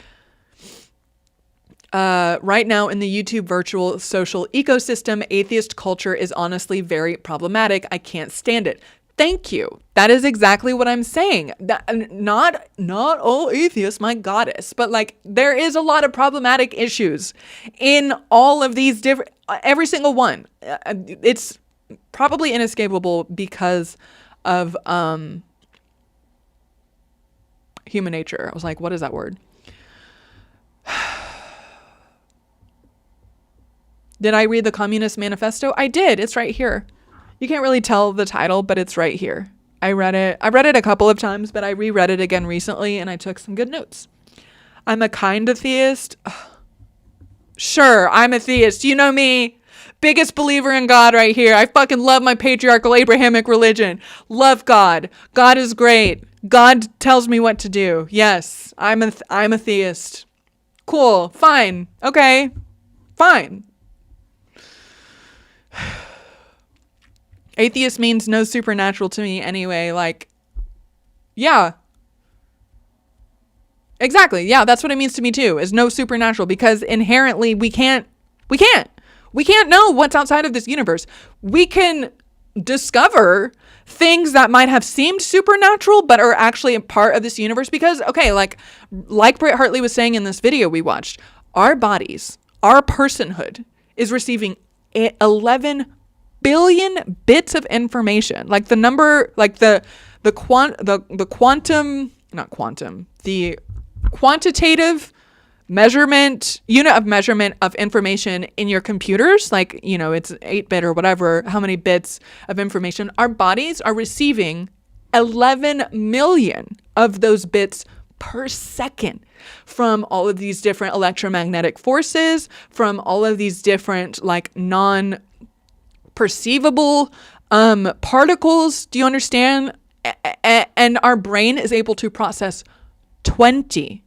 right now in the YouTube virtual social ecosystem, atheist culture is honestly very problematic. I can't stand it. Thank you. That is exactly what I'm saying. Not all atheists, my goddess, but like, there is a lot of problematic issues in all of these different, every single one. It's probably inescapable because of human nature. I was like, what is that word? Did I read the Communist Manifesto? I did. It's right here. You can't really tell the title, but it's right here. I read it a couple of times, but I reread it again recently, and I took some good notes. I'm a kind of theist. Sure, I'm a theist. You know me. Biggest believer in God right here. I fucking love my patriarchal Abrahamic religion. Love God. God is great. God tells me what to do. Yes, I'm a theist. Cool. Fine. Okay. Fine. Atheist means no supernatural to me anyway. Like, yeah. Exactly. Yeah, that's what it means to me too, is no supernatural, because inherently we can't know what's outside of this universe. We can discover things that might have seemed supernatural but are actually a part of this universe, because, okay, like Britt Hartley was saying in this video we watched, our bodies, our personhood is receiving 11 billion bits of information. Like, the number, like the quantitative measurement, unit of measurement of information in your computers, like, it's 8-bit or whatever, how many bits of information. Our bodies are receiving 11 million of those bits per second from all of these different electromagnetic forces, from all of these different, like, perceivable particles. Do you understand? And our brain is able to process 20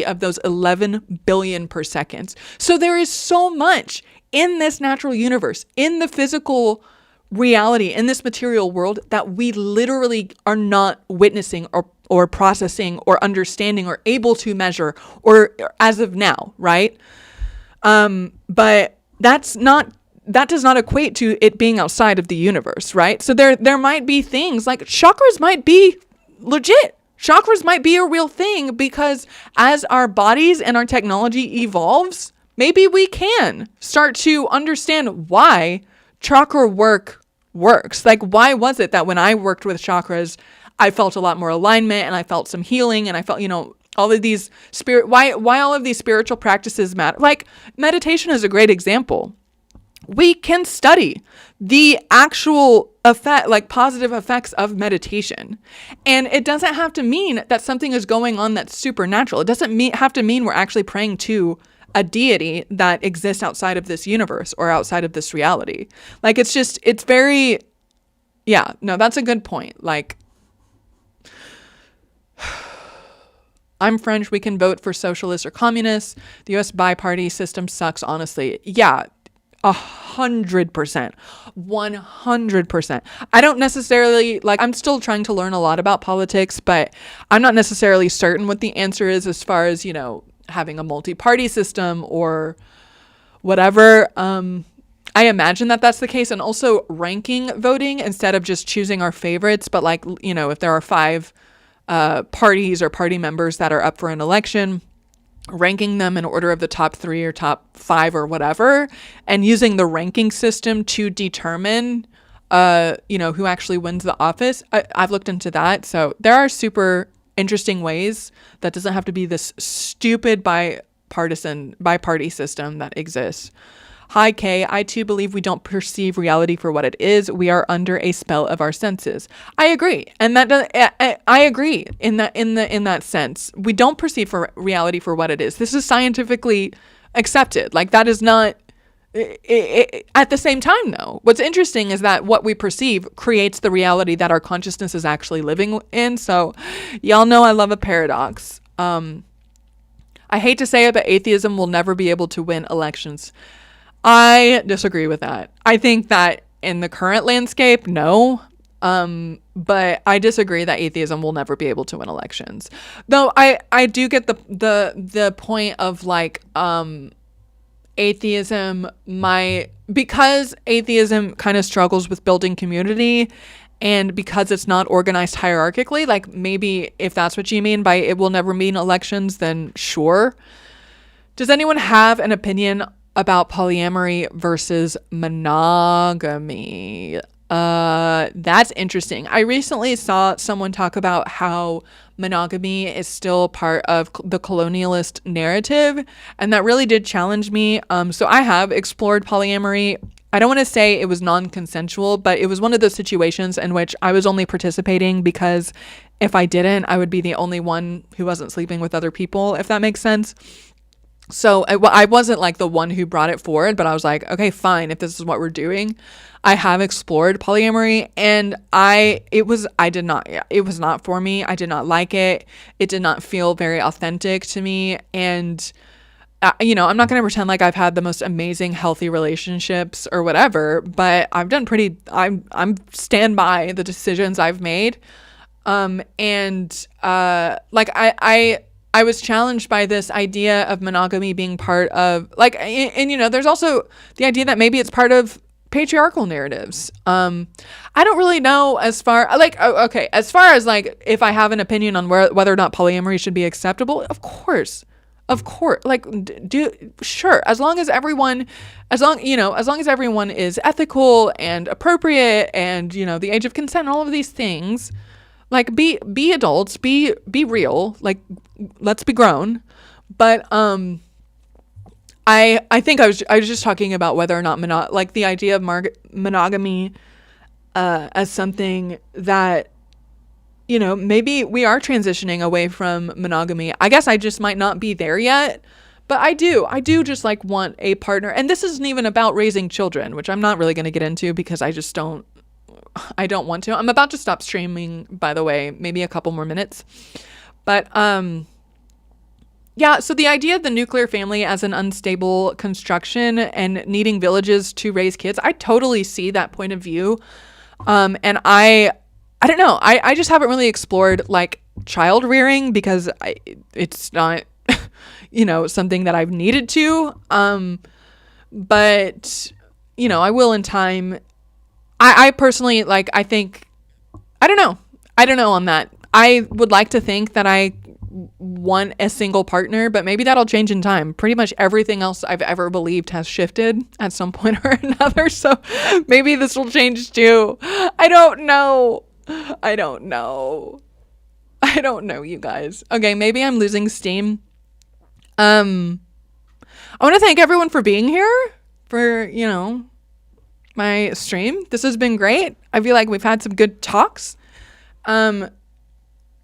of those 11 billion per second. So there is so much in this natural universe, in the physical reality, in this material world, that we literally are not witnessing or processing or understanding or able to measure, or as of now, right? But that does not equate to it being outside of the universe, right? So there might be things like chakras might be legit. Chakras might be a real thing, because as our bodies and our technology evolves, maybe we can start to understand why chakra work works. Like, why was it that when I worked with chakras, I felt a lot more alignment and I felt some healing and I felt, all of these why all of these spiritual practices matter. Like, meditation is a great example. We can study the actual effect, like positive effects of meditation. And it doesn't have to mean that something is going on that's supernatural. It doesn't have to mean we're actually praying to a deity that exists outside of this universe or outside of this reality. Like, it's very, yeah, no, that's a good point. Like, I'm French, we can vote for socialists or communists. The US bi-party system sucks, honestly. Yeah, 100%. 100%. I don't necessarily, I'm still trying to learn a lot about politics, but I'm not necessarily certain what the answer is as far as, having a multi-party system or whatever. I imagine that that's the case. And also ranking voting instead of just choosing our favorites. But if there are 5 parties or party members that are up for an election, ranking them in order of the top 3 or top 5 or whatever, and using the ranking system to determine, who actually wins the office. I've looked into that. So there are super interesting ways that doesn't have to be this stupid bi-party system that exists. Hi, Kay. I too believe we don't perceive reality for what it is. We are under a spell of our senses. I agree, and I agree in that sense. We don't perceive reality for what it is. This is scientifically accepted. Like, that is not. At the same time, though, what's interesting is that what we perceive creates the reality that our consciousness is actually living in. So, y'all know I love a paradox. I hate to say it, but atheism will never be able to win elections. I disagree with that. I think that in the current landscape, no. But I disagree that atheism will never be able to win elections. Though I do get the point of atheism because atheism kind of struggles with building community, and because it's not organized hierarchically, like, maybe if that's what you mean by it will never mean elections, then sure. Does anyone have an opinion about polyamory versus monogamy? That's interesting. I recently saw someone talk about how monogamy is still part of the colonialist narrative, and that really did challenge me. So I have explored polyamory. I don't want to say it was non-consensual, but it was one of those situations in which I was only participating because if I didn't, I would be the only one who wasn't sleeping with other people, if that makes sense. So I wasn't like the one who brought it forward, but I was like, okay, fine, if this is what we're doing. I have explored polyamory, and it was not for me. I did not like it. It did not feel very authentic to me. And, I'm not going to pretend like I've had the most amazing, healthy relationships or whatever, but I've done I'm stand by the decisions I've made. I was challenged by this idea of monogamy being part of there's also the idea that maybe it's part of patriarchal narratives. I don't really know as far as if I have an opinion on whether or not polyamory should be acceptable. Of course, sure, as long as everyone is ethical and appropriate, and the age of consent, all of these things. Like, be adults, be real, like, let's be grown. But I think I was just talking about whether or not the idea of monogamy as something that, maybe we are transitioning away from monogamy. I guess I just might not be there yet, But I do just like want a partner. And this isn't even about raising children, which I'm not really going to get into because I don't want to. I'm about to stop streaming, by the way, maybe a couple more minutes. But, yeah, so the idea of the nuclear family as an unstable construction and needing villages to raise kids, I totally see that point of view. And I don't know. I just haven't really explored like child rearing because it's not, something that I've needed to. But, I will in time. I personally, like, I think, I don't know on that. I would like to think that I want a single partner, but maybe that'll change in time. Pretty much everything else I've ever believed has shifted at some point or another. So maybe this will change too. I don't know, you guys. Okay, maybe I'm losing steam. I want to thank everyone for being here for, my stream. This has been great. I feel like we've had some good talks. And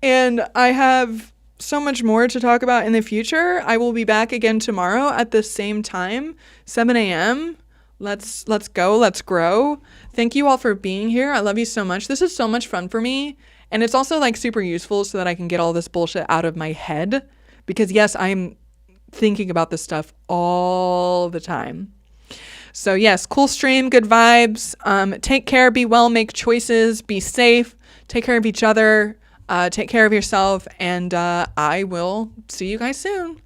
I have so much more to talk about in the future. I will be back again tomorrow at the same time, 7 a.m. Let's go. Let's grow. Thank you all for being here. I love you so much. This is so much fun for me. And it's also like super useful so that I can get all this bullshit out of my head. Because yes, I'm thinking about this stuff all the time. So yes, cool stream, good vibes. Take care, be well, make choices, be safe, take care of each other, take care of yourself, and I will see you guys soon.